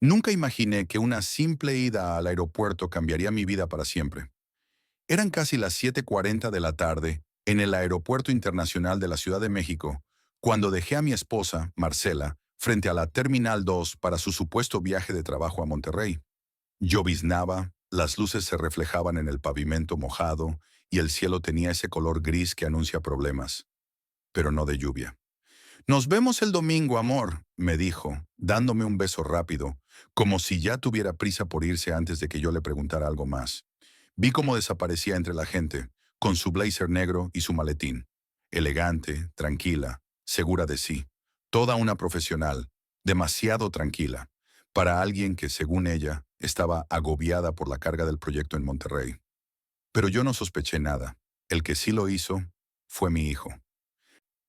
Nunca imaginé que una simple ida al aeropuerto cambiaría mi vida para siempre. Eran casi las 7:40 de la tarde en el Aeropuerto Internacional de la Ciudad de México, cuando dejé a mi esposa, Marcela, frente a la Terminal 2 para su supuesto viaje de trabajo a Monterrey. Lloviznaba, las luces se reflejaban en el pavimento mojado y el cielo tenía ese color gris que anuncia problemas, pero no de lluvia. Nos vemos el domingo, amor, me dijo, dándome un beso rápido, como si ya tuviera prisa por irse antes de que yo le preguntara algo más. Vi cómo desaparecía entre la gente, con su blazer negro y su maletín. Elegante, tranquila, segura de sí. Toda una profesional, demasiado tranquila, para alguien que, según ella, estaba agobiada por la carga del proyecto en Monterrey. Pero yo no sospeché nada. El que sí lo hizo fue mi hijo.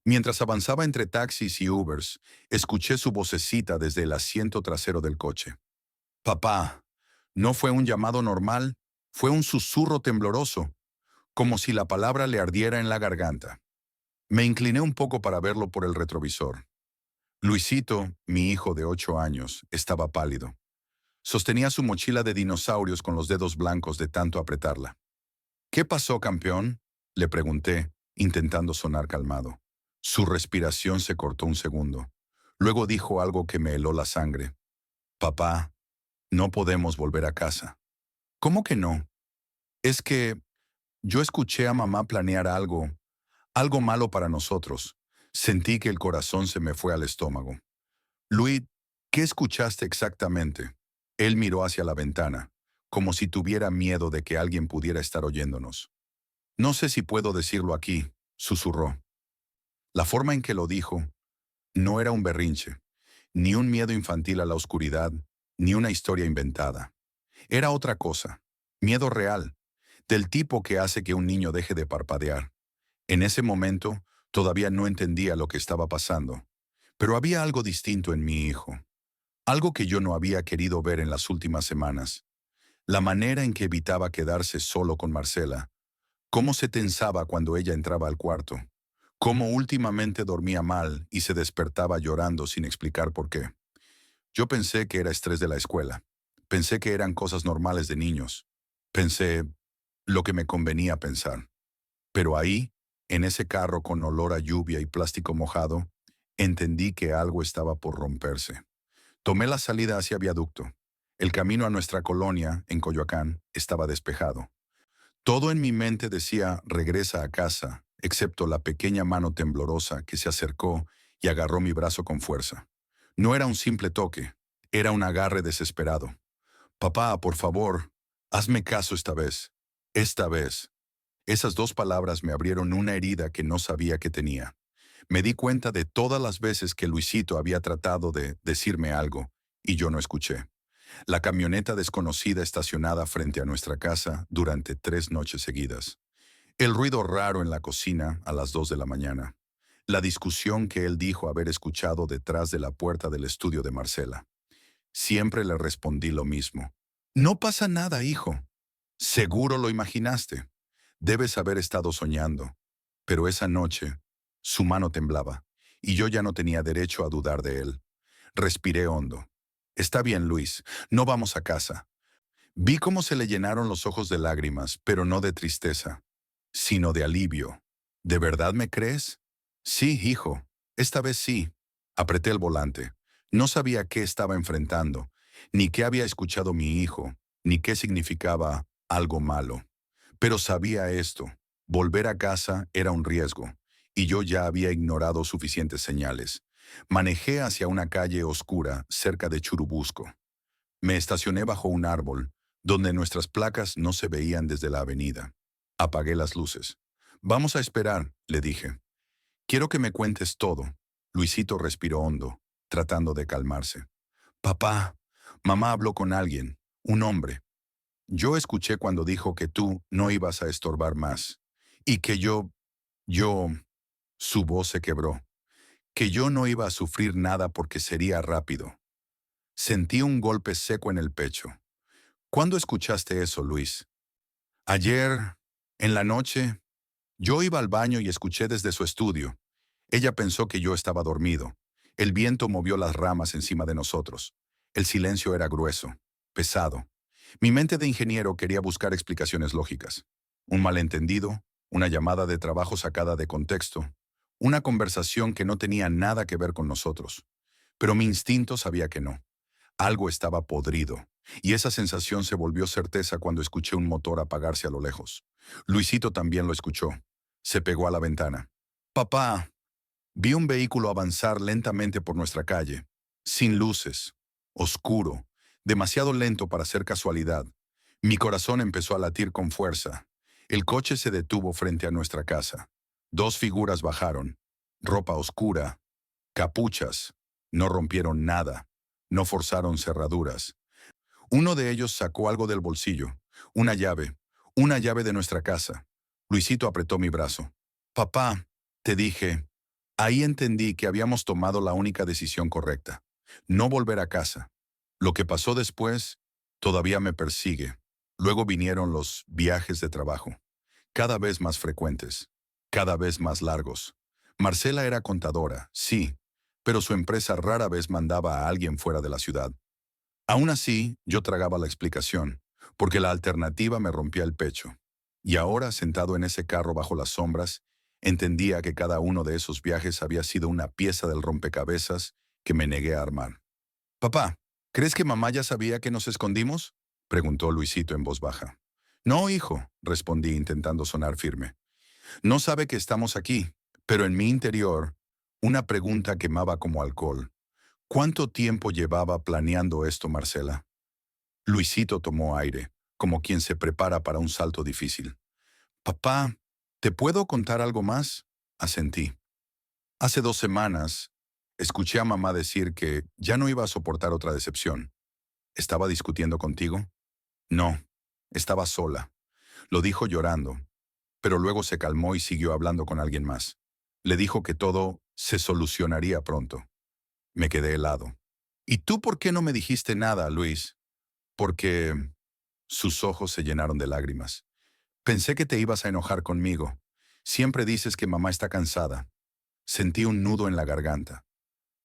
Mientras avanzaba entre taxis y Ubers, escuché su vocecita desde el asiento trasero del coche. Papá, no fue un llamado normal, fue un susurro tembloroso, como si la palabra le ardiera en la garganta. Me incliné un poco para verlo por el retrovisor. Luisito, mi hijo de 8 años, estaba pálido. Sostenía su mochila de dinosaurios con los dedos blancos de tanto apretarla. ¿Qué pasó, campeón?, le pregunté, intentando sonar calmado. Su respiración se cortó un segundo. Luego dijo algo que me heló la sangre. Papá, no podemos volver a casa. ¿Cómo que no? Es que yo escuché a mamá planear algo malo para nosotros. Sentí que el corazón se me fue al estómago. Luis, ¿qué escuchaste exactamente? Él miró hacia la ventana, como si tuviera miedo de que alguien pudiera estar oyéndonos. No sé si puedo decirlo aquí, susurró. La forma en que lo dijo no era un berrinche, ni un miedo infantil a la oscuridad, ni una historia inventada. Era otra cosa, miedo real, del tipo que hace que un niño deje de parpadear. En ese momento, todavía no entendía lo que estaba pasando, pero había algo distinto en mi hijo, algo que yo no había querido ver en las últimas semanas. La manera en que evitaba quedarse solo con Marcela, cómo se tensaba cuando ella entraba al cuarto, cómo últimamente dormía mal y se despertaba llorando sin explicar por qué. Yo pensé que era estrés de la escuela. Pensé que eran cosas normales de niños. Pensé lo que me convenía pensar. Pero ahí, en ese carro con olor a lluvia y plástico mojado, entendí que algo estaba por romperse. Tomé la salida hacia Viaducto. El camino a nuestra colonia, en Coyoacán, estaba despejado. Todo en mi mente decía regresa a casa, excepto la pequeña mano temblorosa que se acercó y agarró mi brazo con fuerza. No era un simple toque, era un agarre desesperado. Papá, por favor, hazme caso esta vez. Esta vez. Esas dos palabras me abrieron una herida que no sabía que tenía. Me di cuenta de todas las veces que Luisito había tratado de decirme algo, y yo no escuché. La camioneta desconocida estacionada frente a nuestra casa durante 3 noches seguidas. El ruido raro en la cocina a las 2 de la mañana. La discusión que él dijo haber escuchado detrás de la puerta del estudio de Marcela. Siempre le respondí lo mismo. No pasa nada, hijo. Seguro lo imaginaste. Debes haber estado soñando. Pero esa noche, su mano temblaba, y yo ya no tenía derecho a dudar de él. Respiré hondo. Está bien, Luis, no vamos a casa. Vi cómo se le llenaron los ojos de lágrimas, pero no de tristeza, sino de alivio. ¿De verdad me crees? Sí, hijo, esta vez sí. Apreté el volante. No sabía qué estaba enfrentando, ni qué había escuchado mi hijo, ni qué significaba algo malo. Pero sabía esto, volver a casa era un riesgo, y yo ya había ignorado suficientes señales. Manejé hacia una calle oscura cerca de Churubusco. Me estacioné bajo un árbol, donde nuestras placas no se veían desde la avenida. Apagué las luces. Vamos a esperar, le dije. Quiero que me cuentes todo. Luisito respiró hondo, tratando de calmarse. Papá, mamá habló con alguien, un hombre. Yo escuché cuando dijo que tú no ibas a estorbar más. Y que yo, su voz se quebró. Que yo no iba a sufrir nada porque sería rápido. Sentí un golpe seco en el pecho. ¿Cuándo escuchaste eso, Luis? Ayer, en la noche, yo iba al baño y escuché desde su estudio. Ella pensó que yo estaba dormido. El viento movió las ramas encima de nosotros. El silencio era grueso, pesado. Mi mente de ingeniero quería buscar explicaciones lógicas. Un malentendido, una llamada de trabajo sacada de contexto, una conversación que no tenía nada que ver con nosotros. Pero mi instinto sabía que no. Algo estaba podrido, y esa sensación se volvió certeza cuando escuché un motor apagarse a lo lejos. Luisito también lo escuchó. Se pegó a la ventana. Papá, vi un vehículo avanzar lentamente por nuestra calle, sin luces, oscuro, demasiado lento para ser casualidad. Mi corazón empezó a latir con fuerza. El coche se detuvo frente a nuestra casa. Dos figuras bajaron, ropa oscura, capuchas. No rompieron nada, no forzaron cerraduras. Uno de ellos sacó algo del bolsillo, una llave de nuestra casa. Luisito apretó mi brazo. Papá, te dije, ahí entendí que habíamos tomado la única decisión correcta. No volver a casa. Lo que pasó después todavía me persigue. Luego vinieron los viajes de trabajo, cada vez más frecuentes, cada vez más largos. Marcela era contadora, sí, pero su empresa rara vez mandaba a alguien fuera de la ciudad. Aún así, yo tragaba la explicación, porque la alternativa me rompía el pecho. Y ahora, sentado en ese carro bajo las sombras, entendía que cada uno de esos viajes había sido una pieza del rompecabezas que me negué a armar. Papá, ¿crees que mamá ya sabía que nos escondimos? Preguntó Luisito en voz baja. No, hijo, respondí intentando sonar firme. No sabe que estamos aquí, pero en mi interior, una pregunta quemaba como alcohol. ¿Cuánto tiempo llevaba planeando esto, Marcela? Luisito tomó aire, como quien se prepara para un salto difícil. Papá, ¿te puedo contar algo más? Asentí. Hace 2 semanas, escuché a mamá decir que ya no iba a soportar otra decepción. ¿Estaba discutiendo contigo? No, estaba sola. Lo dijo llorando, pero luego se calmó y siguió hablando con alguien más. Le dijo que todo se solucionaría pronto. Me quedé helado. ¿Y tú por qué no me dijiste nada, Luis? Porque sus ojos se llenaron de lágrimas. Pensé que te ibas a enojar conmigo. Siempre dices que mamá está cansada. Sentí un nudo en la garganta.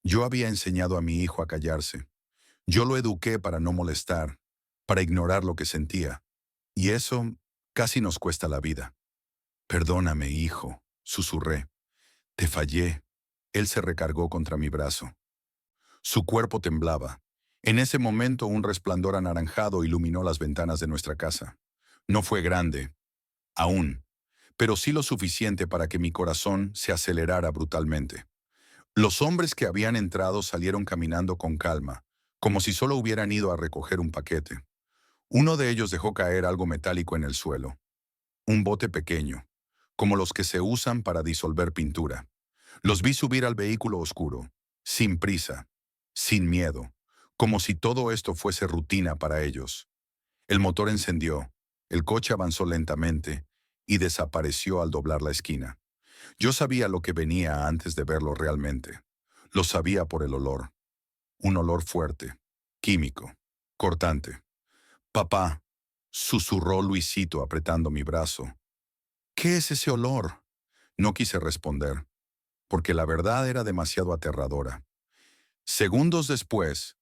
Yo había enseñado a mi hijo a callarse. Yo lo eduqué para no molestar, para ignorar lo que sentía. Y eso casi nos cuesta la vida. Perdóname, hijo, susurré. Te fallé. Él se recargó contra mi brazo. Su cuerpo temblaba. En ese momento un resplandor anaranjado iluminó las ventanas de nuestra casa. No fue grande, aún, pero sí lo suficiente para que mi corazón se acelerara brutalmente. Los hombres que habían entrado salieron caminando con calma, como si solo hubieran ido a recoger un paquete. Uno de ellos dejó caer algo metálico en el suelo, un bote pequeño, como los que se usan para disolver pintura. Los vi subir al vehículo oscuro, sin prisa, sin miedo, como si todo esto fuese rutina para ellos. El motor encendió, el coche avanzó lentamente y desapareció al doblar la esquina. Yo sabía lo que venía antes de verlo realmente. Lo sabía por el olor. Un olor fuerte, químico, cortante. Papá, susurró Luisito apretando mi brazo. ¿Qué es ese olor? No quise responder, porque la verdad era demasiado aterradora. Segundos después,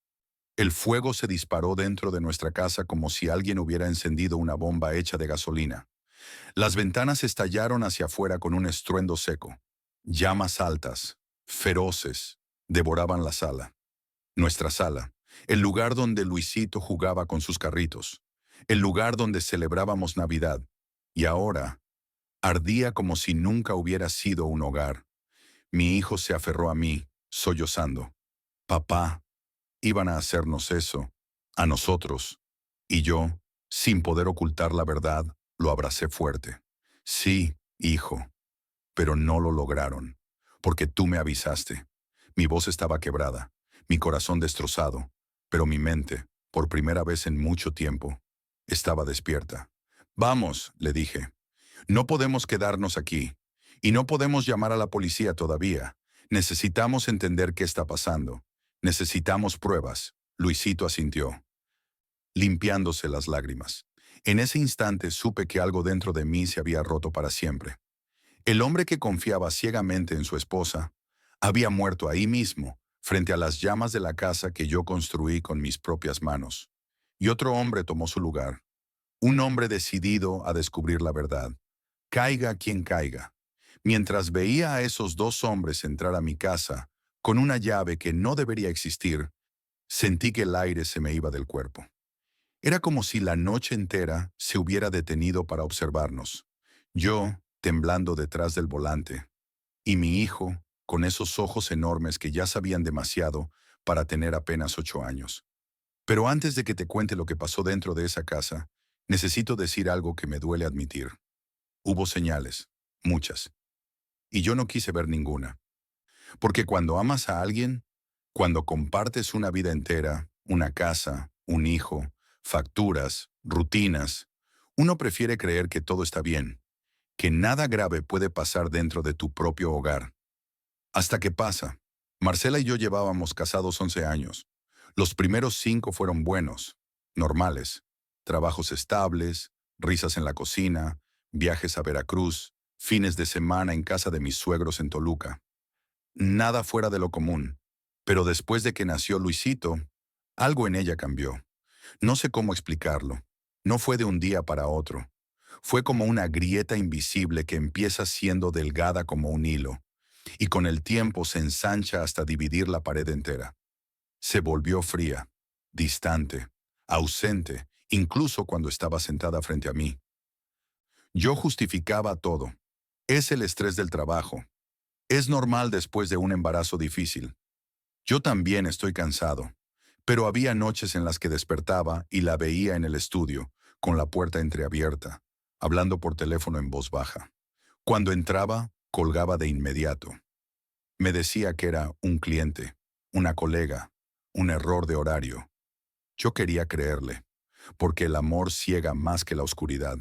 el fuego se disparó dentro de nuestra casa como si alguien hubiera encendido una bomba hecha de gasolina. Las ventanas estallaron hacia afuera con un estruendo seco. Llamas altas, feroces, devoraban la sala. Nuestra sala, el lugar donde Luisito jugaba con sus carritos, el lugar donde celebrábamos Navidad. Y ahora, ardía como si nunca hubiera sido un hogar. Mi hijo se aferró a mí, sollozando. Papá, iban a hacernos eso, a nosotros. Y yo, sin poder ocultar la verdad, lo abracé fuerte. Sí, hijo, pero no lo lograron, porque tú me avisaste. Mi voz estaba quebrada, mi corazón destrozado, pero mi mente, por primera vez en mucho tiempo, estaba despierta. Vamos, le dije. No podemos quedarnos aquí, y no podemos llamar a la policía todavía. Necesitamos entender qué está pasando. Necesitamos pruebas. Luisito asintió, limpiándose las lágrimas. En ese instante supe que algo dentro de mí se había roto para siempre. El hombre que confiaba ciegamente en su esposa había muerto ahí mismo, frente a las llamas de la casa que yo construí con mis propias manos. Y otro hombre tomó su lugar, un hombre decidido a descubrir la verdad, caiga quien caiga. Mientras veía a esos dos hombres entrar a mi casa con una llave que no debería existir, sentí que el aire se me iba del cuerpo. Era como si la noche entera se hubiera detenido para observarnos. Yo, temblando detrás del volante, y mi hijo, con esos ojos enormes que ya sabían demasiado para tener apenas 8 años. Pero antes de que te cuente lo que pasó dentro de esa casa, necesito decir algo que me duele admitir. Hubo señales, muchas, y yo no quise ver ninguna. Porque cuando amas a alguien, cuando compartes una vida entera, una casa, un hijo, facturas, rutinas, uno prefiere creer que todo está bien, que nada grave puede pasar dentro de tu propio hogar. Hasta que pasa. Marcela y yo llevábamos casados 11 años. Los primeros 5 fueron buenos, normales. Trabajos estables, risas en la cocina, viajes a Veracruz, fines de semana en casa de mis suegros en Toluca. Nada fuera de lo común. Pero después de que nació Luisito, algo en ella cambió. No sé cómo explicarlo. No fue de un día para otro. Fue como una grieta invisible que empieza siendo delgada como un hilo, y con el tiempo se ensancha hasta dividir la pared entera. Se volvió fría, distante, ausente, incluso cuando estaba sentada frente a mí. Yo justificaba todo. Es el estrés del trabajo. Es normal después de un embarazo difícil. Yo también estoy cansado, pero había noches en las que despertaba y la veía en el estudio, con la puerta entreabierta, hablando por teléfono en voz baja. Cuando entraba, colgaba de inmediato. Me decía que era un cliente, una colega, un error de horario. Yo quería creerle, porque el amor ciega más que la oscuridad.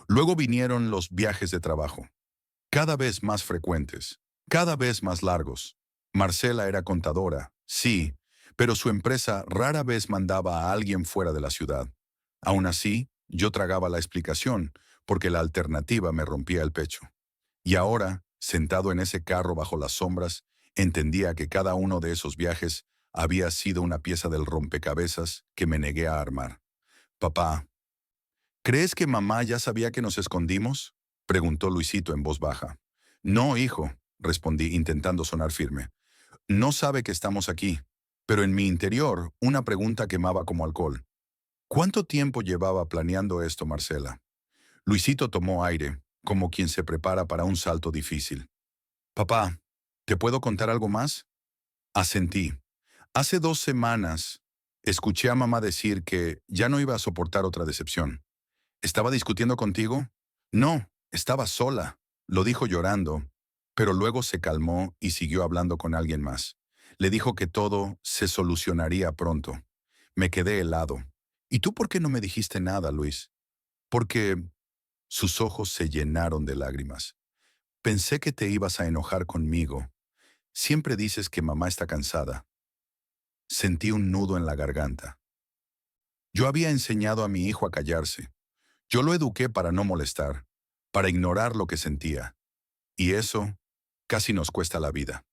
Luego vinieron los viajes de trabajo, cada vez más frecuentes, cada vez más largos. Marcela era contadora, sí, pero su empresa rara vez mandaba a alguien fuera de la ciudad. Aún así, yo tragaba la explicación, porque la alternativa me rompía el pecho. Y ahora, sentado en ese carro bajo las sombras, entendía que cada uno de esos viajes había sido una pieza del rompecabezas que me negué a armar. Papá, ¿crees que mamá ya sabía que nos escondimos?, preguntó Luisito en voz baja. No, hijo, respondí intentando sonar firme. No sabe que estamos aquí, pero en mi interior una pregunta quemaba como alcohol. ¿Cuánto tiempo llevaba planeando esto, Marcela? Luisito tomó aire, como quien se prepara para un salto difícil. Papá, ¿te puedo contar algo más? Asentí. Hace 2 semanas escuché a mamá decir que ya no iba a soportar otra decepción. ¿Estaba discutiendo contigo? No, estaba sola, lo dijo llorando, pero luego se calmó y siguió hablando con alguien más. Le dijo que todo se solucionaría pronto. Me quedé helado. ¿Y tú por qué no me dijiste nada, Luis? Porque sus ojos se llenaron de lágrimas. Pensé que te ibas a enojar conmigo. Siempre dices que mamá está cansada. Sentí un nudo en la garganta. Yo había enseñado a mi hijo a callarse. Yo lo eduqué para no molestar, para ignorar lo que sentía. Y eso casi nos cuesta la vida.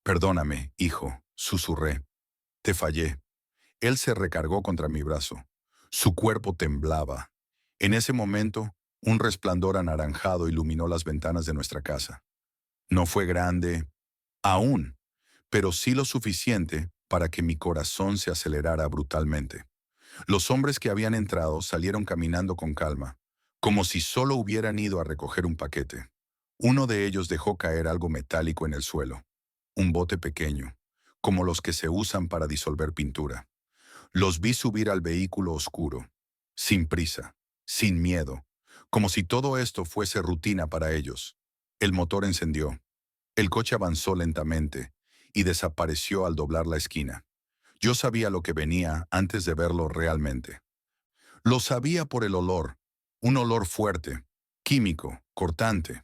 Perdóname, hijo, susurré. Te fallé. Él se recargó contra mi brazo. Su cuerpo temblaba. En ese momento, un resplandor anaranjado iluminó las ventanas de nuestra casa. No fue grande, aún, pero sí lo suficiente para que mi corazón se acelerara brutalmente. Los hombres que habían entrado salieron caminando con calma, como si solo hubieran ido a recoger un paquete. Uno de ellos dejó caer algo metálico en el suelo, un bote pequeño, como los que se usan para disolver pintura. Los vi subir al vehículo oscuro, sin prisa, sin miedo, como si todo esto fuese rutina para ellos. El motor encendió. El coche avanzó lentamente y desapareció al doblar la esquina. Yo sabía lo que venía antes de verlo realmente. Lo sabía por el olor, un olor fuerte, químico, cortante.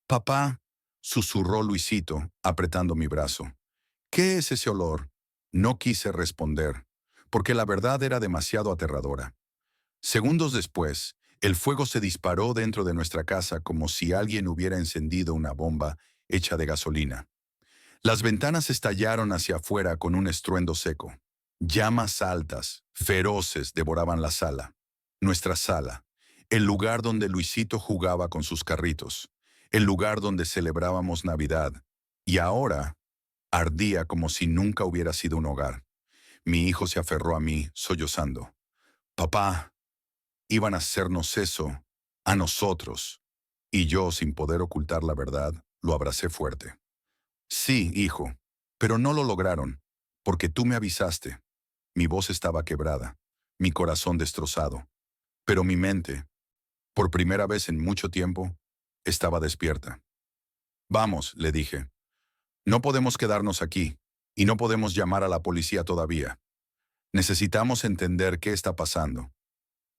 Papá, susurró Luisito, apretando mi brazo. ¿Qué es ese olor? No quise responder, porque la verdad era demasiado aterradora. Segundos después, el fuego se disparó dentro de nuestra casa como si alguien hubiera encendido una bomba hecha de gasolina. Las ventanas estallaron hacia afuera con un estruendo seco. Llamas altas, feroces, devoraban la sala. Nuestra sala, el lugar donde Luisito jugaba con sus carritos, el lugar donde celebrábamos Navidad. Y ahora ardía como si nunca hubiera sido un hogar. Mi hijo se aferró a mí, sollozando. Papá, iban a hacernos eso, a nosotros. Y yo, sin poder ocultar la verdad, lo abracé fuerte. Sí, hijo, pero no lo lograron, porque tú me avisaste. Mi voz estaba quebrada, mi corazón destrozado, pero mi mente, por primera vez en mucho tiempo, estaba despierta. Vamos, le dije, no podemos quedarnos aquí, y no podemos llamar a la policía todavía. Necesitamos entender qué está pasando.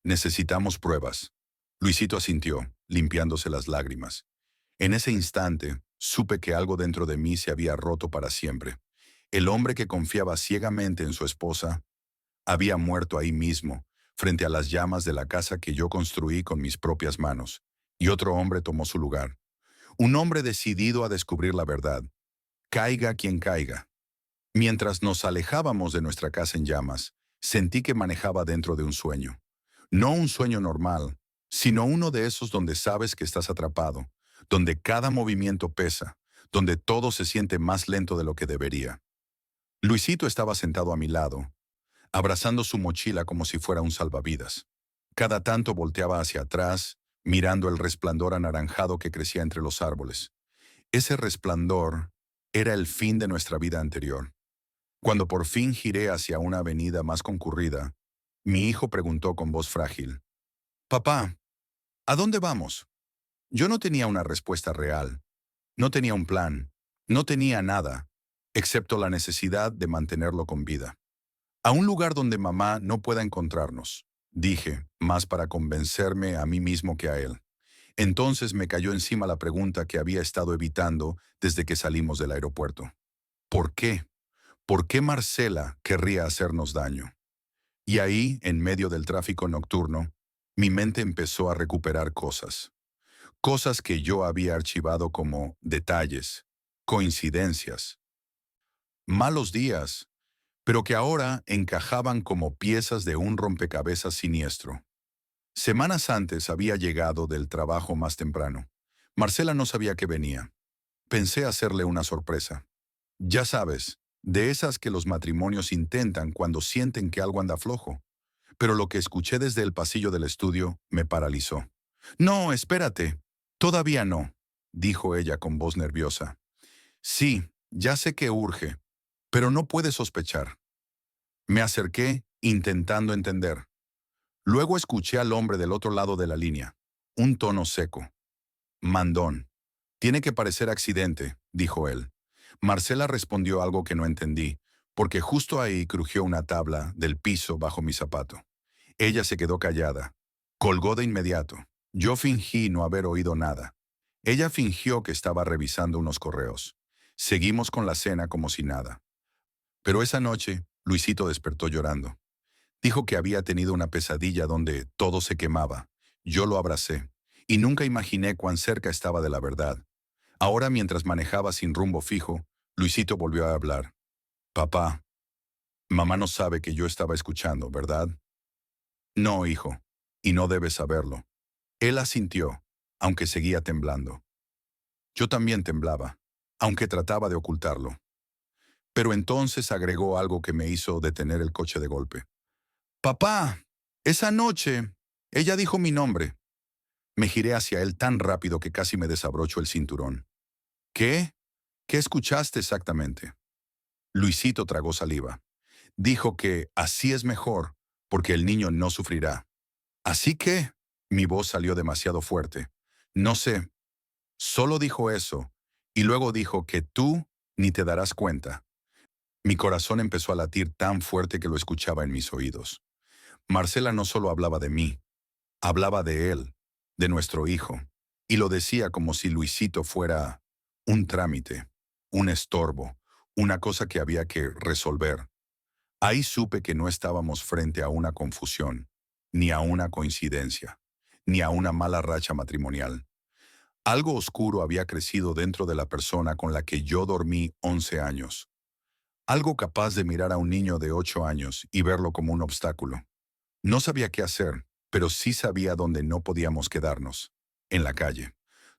Necesitamos pruebas. Luisito asintió, limpiándose las lágrimas. En ese instante, supe que algo dentro de mí se había roto para siempre. El hombre que confiaba ciegamente en su esposa había muerto ahí mismo, frente a las llamas de la casa que yo construí con mis propias manos, y otro hombre tomó su lugar. Un hombre decidido a descubrir la verdad, caiga quien caiga. Mientras nos alejábamos de nuestra casa en llamas, sentí que manejaba dentro de un sueño. No un sueño normal, sino uno de esos donde sabes que estás atrapado, donde cada movimiento pesa, donde todo se siente más lento de lo que debería. Luisito estaba sentado a mi lado, abrazando su mochila como si fuera un salvavidas. Cada tanto volteaba hacia atrás, mirando el resplandor anaranjado que crecía entre los árboles. Ese resplandor era el fin de nuestra vida anterior. Cuando por fin giré hacia una avenida más concurrida, mi hijo preguntó con voz frágil, «Papá, ¿a dónde vamos?» Yo no tenía una respuesta real, no tenía un plan, no tenía nada, excepto la necesidad de mantenerlo con vida. A un lugar donde mamá no pueda encontrarnos, dije, más para convencerme a mí mismo que a él. Entonces me cayó encima la pregunta que había estado evitando desde que salimos del aeropuerto. ¿Por qué? ¿Por qué Marcela querría hacernos daño? Y ahí, en medio del tráfico nocturno, mi mente empezó a recuperar cosas. Cosas que yo había archivado como detalles, coincidencias, malos días, pero que ahora encajaban como piezas de un rompecabezas siniestro. Semanas antes había llegado del trabajo más temprano. Marcela no sabía que venía. Pensé hacerle una sorpresa. Ya sabes, de esas que los matrimonios intentan cuando sienten que algo anda flojo. Pero lo que escuché desde el pasillo del estudio me paralizó. «No, espérate. Todavía no», dijo ella con voz nerviosa. «Sí, ya sé que urge, pero no puedes sospechar». Me acerqué, intentando entender. Luego escuché al hombre del otro lado de la línea. Un tono seco. «Mandón. Tiene que parecer accidente», dijo él. Marcela respondió algo que no entendí, porque justo ahí crujió una tabla del piso bajo mi zapato. Ella se quedó callada. Colgó de inmediato. Yo fingí no haber oído nada. Ella fingió que estaba revisando unos correos. Seguimos con la cena como si nada. Pero esa noche, Luisito despertó llorando. Dijo que había tenido una pesadilla donde todo se quemaba. Yo lo abracé, y nunca imaginé cuán cerca estaba de la verdad. Ahora, mientras manejaba sin rumbo fijo, Luisito volvió a hablar. «Papá, mamá no sabe que yo estaba escuchando, ¿verdad?» «No, hijo, y no debes saberlo». Él asintió, aunque seguía temblando. Yo también temblaba, aunque trataba de ocultarlo. Pero entonces agregó algo que me hizo detener el coche de golpe. «Papá, esa noche, ella dijo mi nombre». Me giré hacia él tan rápido que casi me desabrochó el cinturón. «¿Qué? ¿Qué escuchaste exactamente?» Luisito tragó saliva. Dijo que así es mejor, porque el niño no sufrirá. «¿Así que?» Mi voz salió demasiado fuerte. «No sé. Solo dijo eso, y luego dijo que tú ni te darás cuenta». Mi corazón empezó a latir tan fuerte que lo escuchaba en mis oídos. Marcela no solo hablaba de mí, hablaba de él, de nuestro hijo, y lo decía como si Luisito fuera un trámite, un estorbo, una cosa que había que resolver. Ahí supe que no estábamos frente a una confusión, ni a una coincidencia, ni a una mala racha matrimonial. Algo oscuro había crecido dentro de la persona con la que yo dormí 11 años. Algo capaz de mirar a un niño de 8 años y verlo como un obstáculo. No sabía qué hacer, pero sí sabía dónde no podíamos quedarnos. En la calle.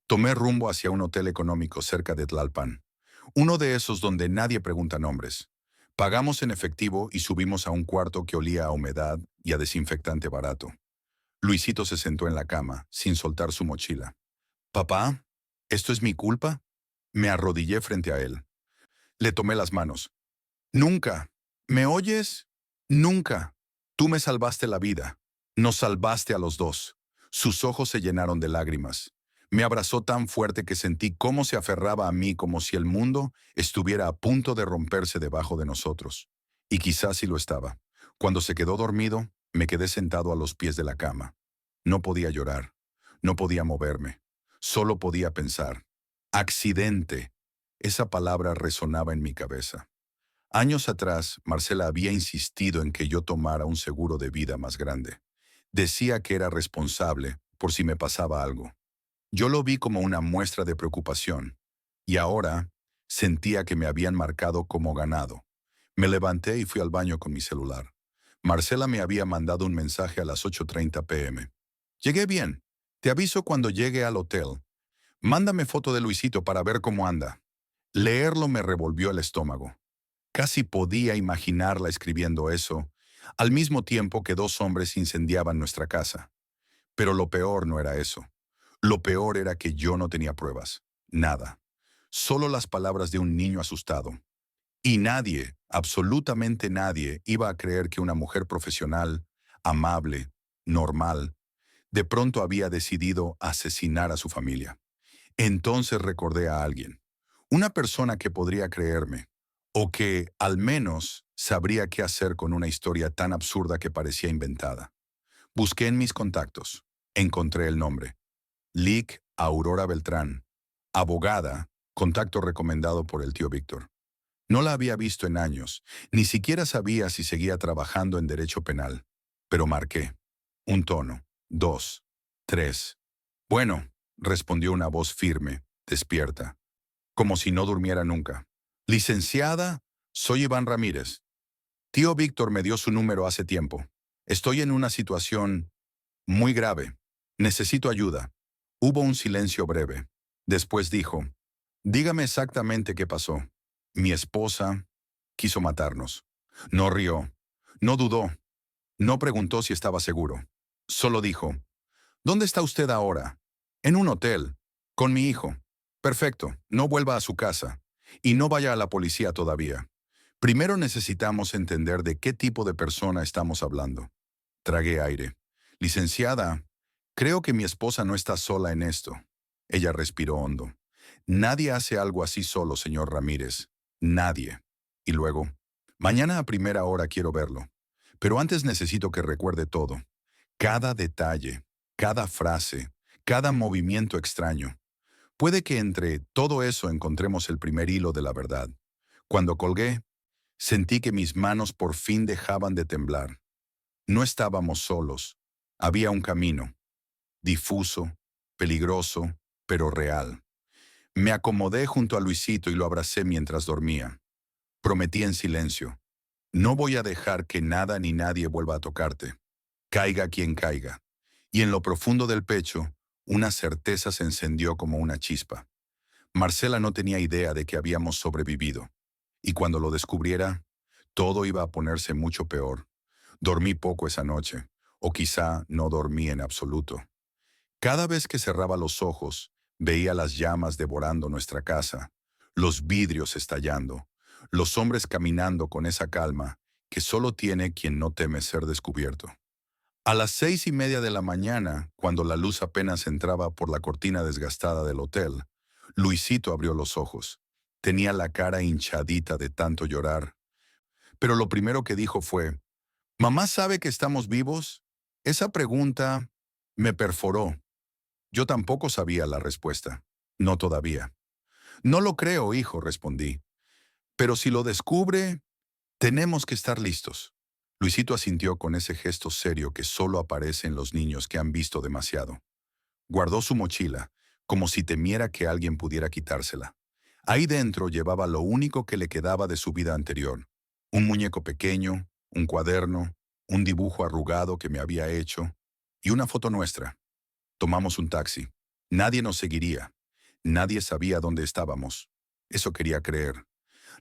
Tomé rumbo hacia un hotel económico cerca de Tlalpan. Uno de esos donde nadie pregunta nombres. Pagamos en efectivo y subimos a un cuarto que olía a humedad y a desinfectante barato. Luisito se sentó en la cama, sin soltar su mochila. «Papá, ¿esto es mi culpa?» Me arrodillé frente a él. Le tomé las manos. «Nunca. ¿Me oyes? Nunca. Tú me salvaste la vida. Nos salvaste a los dos». Sus ojos se llenaron de lágrimas. Me abrazó tan fuerte que sentí cómo se aferraba a mí como si el mundo estuviera a punto de romperse debajo de nosotros. Y quizás sí lo estaba. Cuando se quedó dormido, me quedé sentado a los pies de la cama. No podía llorar. No podía moverme. Solo podía pensar. Accidente. Esa palabra resonaba en mi cabeza. Años atrás, Marcela había insistido en que yo tomara un seguro de vida más grande. Decía que era responsable por si me pasaba algo. Yo lo vi como una muestra de preocupación, y ahora sentía que me habían marcado como ganado. Me levanté y fui al baño con mi celular. Marcela me había mandado un mensaje a las 8:30 p.m. Llegué bien. Te aviso cuando llegue al hotel. Mándame foto de Luisito para ver cómo anda. Leerlo me revolvió el estómago. Casi podía imaginarla escribiendo eso, al mismo tiempo que dos hombres incendiaban nuestra casa. Pero lo peor no era eso. Lo peor era que yo no tenía pruebas. Nada. Solo las palabras de un niño asustado. Y nadie, absolutamente nadie, iba a creer que una mujer profesional, amable, normal, de pronto había decidido asesinar a su familia. Entonces recordé a alguien. Una persona que podría creerme, o que, al menos, sabría qué hacer con una historia tan absurda que parecía inventada. Busqué en mis contactos. Encontré el nombre. Lic Aurora Beltrán. Abogada, contacto recomendado por el tío Víctor. No la había visto en años, ni siquiera sabía si seguía trabajando en derecho penal. Pero marqué. Un tono. 2. 3. Bueno, respondió una voz firme, despierta, como si no durmiera nunca. Licenciada, soy Iván Ramírez. Tío Víctor me dio su número hace tiempo. Estoy en una situación muy grave. Necesito ayuda. Hubo un silencio breve. Después dijo, dígame exactamente qué pasó. Mi esposa quiso matarnos. No rió. No dudó. No preguntó si estaba seguro. Solo dijo, ¿dónde está usted ahora? En un hotel. Con mi hijo. Perfecto. No vuelva a su casa. Y no vaya a la policía todavía. Primero necesitamos entender de qué tipo de persona estamos hablando. Tragué aire. Licenciada, creo que mi esposa no está sola en esto. Ella respiró hondo. Nadie hace algo así solo, señor Ramírez. Nadie. Y luego, mañana a primera hora quiero verlo. Pero antes necesito que recuerde todo. Cada detalle, cada frase, cada movimiento extraño. Puede que entre todo eso encontremos el primer hilo de la verdad. Cuando colgué, sentí que mis manos por fin dejaban de temblar. No estábamos solos. Había un camino, difuso, peligroso, pero real. Me acomodé junto a Luisito y lo abracé mientras dormía. Prometí en silencio, no voy a dejar que nada ni nadie vuelva a tocarte. Caiga quien caiga. Y en lo profundo del pecho, una certeza se encendió como una chispa. Marcela no tenía idea de que habíamos sobrevivido. Y cuando lo descubriera, todo iba a ponerse mucho peor. Dormí poco esa noche, o quizá no dormí en absoluto. Cada vez que cerraba los ojos, veía las llamas devorando nuestra casa, los vidrios estallando, los hombres caminando con esa calma que solo tiene quien no teme ser descubierto. A las 6:30 de la mañana, cuando la luz apenas entraba por la cortina desgastada del hotel, Luisito abrió los ojos. Tenía la cara hinchadita de tanto llorar. Pero lo primero que dijo fue, ¿mamá sabe que estamos vivos? Esa pregunta me perforó. Yo tampoco sabía la respuesta. No todavía. No lo creo, hijo, respondí. Pero si lo descubre, tenemos que estar listos. Luisito asintió con ese gesto serio que solo aparece en los niños que han visto demasiado. Guardó su mochila, como si temiera que alguien pudiera quitársela. Ahí dentro llevaba lo único que le quedaba de su vida anterior. Un muñeco pequeño, un cuaderno, un dibujo arrugado que me había hecho y una foto nuestra. Tomamos un taxi. Nadie nos seguiría. Nadie sabía dónde estábamos. Eso quería creer.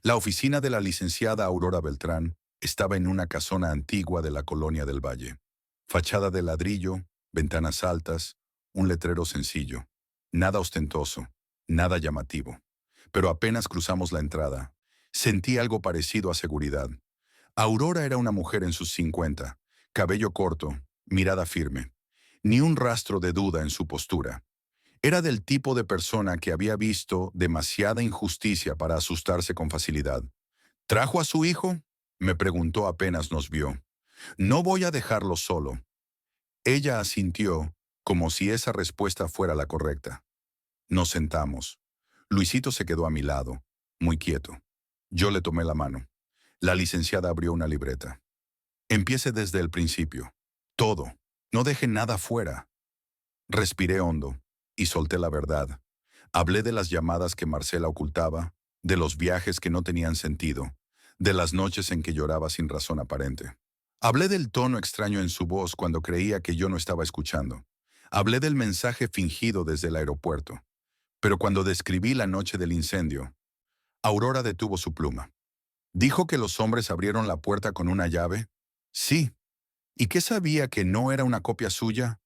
La oficina de la licenciada Aurora Beltrán estaba en una casona antigua de la Colonia del Valle. Fachada de ladrillo, ventanas altas, un letrero sencillo. Nada ostentoso, nada llamativo. Pero apenas cruzamos la entrada, sentí algo parecido a seguridad. Aurora era una mujer en sus 50, cabello corto, mirada firme. Ni un rastro de duda en su postura. Era del tipo de persona que había visto demasiada injusticia para asustarse con facilidad. ¿Trajo a su hijo? Me preguntó apenas nos vio. No voy a dejarlo solo. Ella asintió, como si esa respuesta fuera la correcta. Nos sentamos. Luisito se quedó a mi lado, muy quieto. Yo le tomé la mano. La licenciada abrió una libreta. Empiece desde el principio. Todo. No deje nada fuera. Respiré hondo y solté la verdad. Hablé de las llamadas que Marcela ocultaba, de los viajes que no tenían sentido, de las noches en que lloraba sin razón aparente. Hablé del tono extraño en su voz cuando creía que yo no estaba escuchando. Hablé del mensaje fingido desde el aeropuerto. Pero cuando describí la noche del incendio, Aurora detuvo su pluma. ¿Dijo que los hombres abrieron la puerta con una llave? Sí. ¿Y qué sabía que no era una copia suya?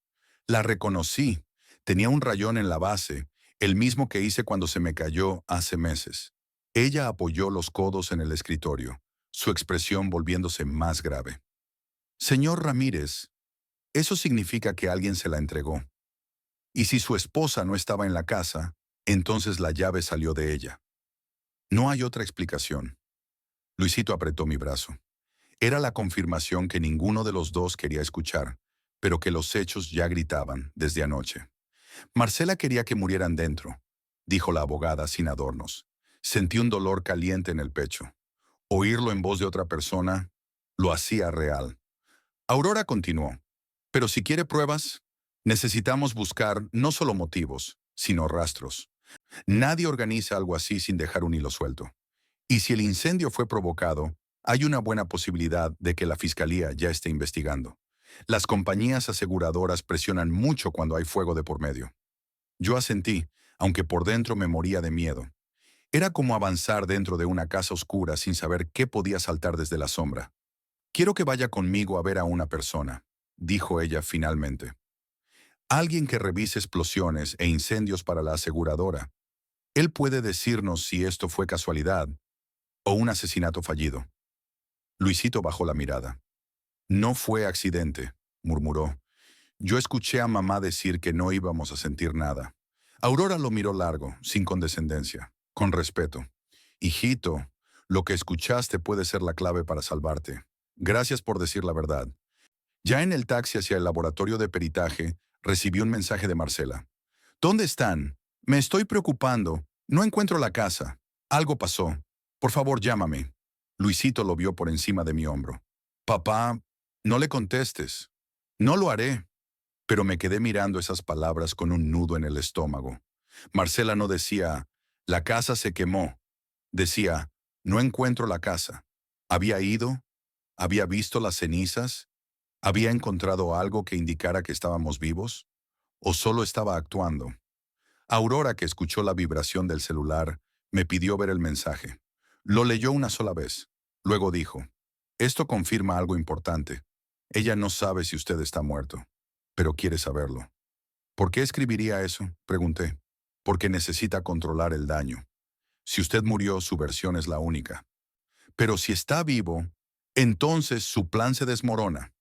La reconocí. Tenía un rayón en la base, el mismo que hice cuando se me cayó hace meses. Ella apoyó los codos en el escritorio, su expresión volviéndose más grave. Señor Ramírez, eso significa que alguien se la entregó. Y si su esposa no estaba en la casa, entonces la llave salió de ella. No hay otra explicación. Luisito apretó mi brazo. Era la confirmación que ninguno de los dos quería escuchar, pero que los hechos ya gritaban desde anoche. Marcela quería que murieran dentro, dijo la abogada sin adornos. Sentí un dolor caliente en el pecho. Oírlo en voz de otra persona lo hacía real. Aurora continuó. Pero si quiere pruebas, necesitamos buscar no solo motivos, sino rastros. Nadie organiza algo así sin dejar un hilo suelto. Y si el incendio fue provocado, hay una buena posibilidad de que la fiscalía ya esté investigando. Las compañías aseguradoras presionan mucho cuando hay fuego de por medio. Yo asentí, aunque por dentro me moría de miedo. Era como avanzar dentro de una casa oscura sin saber qué podía saltar desde la sombra. Quiero que vaya conmigo a ver a una persona, dijo ella finalmente. Alguien que revise explosiones e incendios para la aseguradora. Él puede decirnos si esto fue casualidad o un asesinato fallido. Luisito bajó la mirada. No fue accidente, murmuró. Yo escuché a mamá decir que no íbamos a sentir nada. Aurora lo miró largo, sin condescendencia, con respeto. Hijito, lo que escuchaste puede ser la clave para salvarte. Gracias por decir la verdad. Ya en el taxi hacia el laboratorio de peritaje, recibí un mensaje de Marcela. ¿Dónde están? Me estoy preocupando. No encuentro la casa. Algo pasó. Por favor, llámame. Luisito lo vio por encima de mi hombro. Papá, no le contestes. No lo haré. Pero me quedé mirando esas palabras con un nudo en el estómago. Marcela no decía, la casa se quemó. Decía, no encuentro la casa. ¿Había ido? ¿Había visto las cenizas? ¿Había encontrado algo que indicara que estábamos vivos? ¿O solo estaba actuando? Aurora, que escuchó la vibración del celular, me pidió ver el mensaje. Lo leyó una sola vez. Luego dijo, esto confirma algo importante. Ella no sabe si usted está muerto, pero quiere saberlo. ¿Por qué escribiría eso? Pregunté. Porque necesita controlar el daño. Si usted murió, su versión es la única. Pero si está vivo, entonces su plan se desmorona.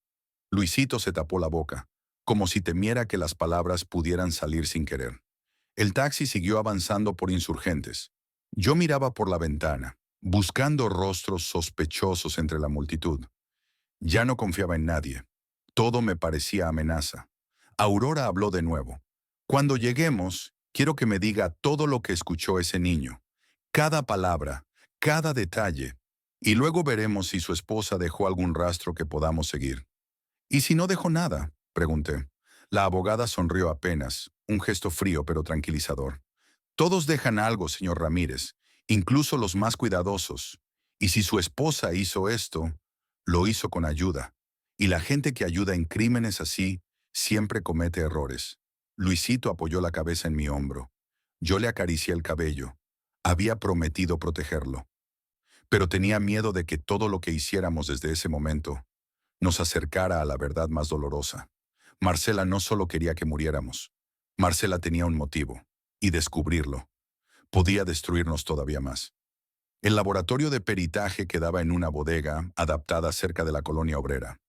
Luisito se tapó la boca, como si temiera que las palabras pudieran salir sin querer. El taxi siguió avanzando por Insurgentes. Yo miraba por la ventana, buscando rostros sospechosos entre la multitud. Ya no confiaba en nadie. Todo me parecía amenaza. Aurora habló de nuevo. Cuando lleguemos, quiero que me diga todo lo que escuchó ese niño. Cada palabra, cada detalle. Y luego veremos si su esposa dejó algún rastro que podamos seguir. ¿Y si no dejó nada? Pregunté. La abogada sonrió apenas, un gesto frío pero tranquilizador. Todos dejan algo, señor Ramírez, incluso los más cuidadosos. Y si su esposa hizo esto, lo hizo con ayuda. Y la gente que ayuda en crímenes así siempre comete errores. Luisito apoyó la cabeza en mi hombro. Yo le acaricié el cabello. Había prometido protegerlo. Pero tenía miedo de que todo lo que hiciéramos desde ese momento nos acercara a la verdad más dolorosa. Marcela no solo quería que muriéramos. Marcela tenía un motivo, y descubrirlo podía destruirnos todavía más. El laboratorio de peritaje quedaba en una bodega adaptada cerca de la colonia obrera.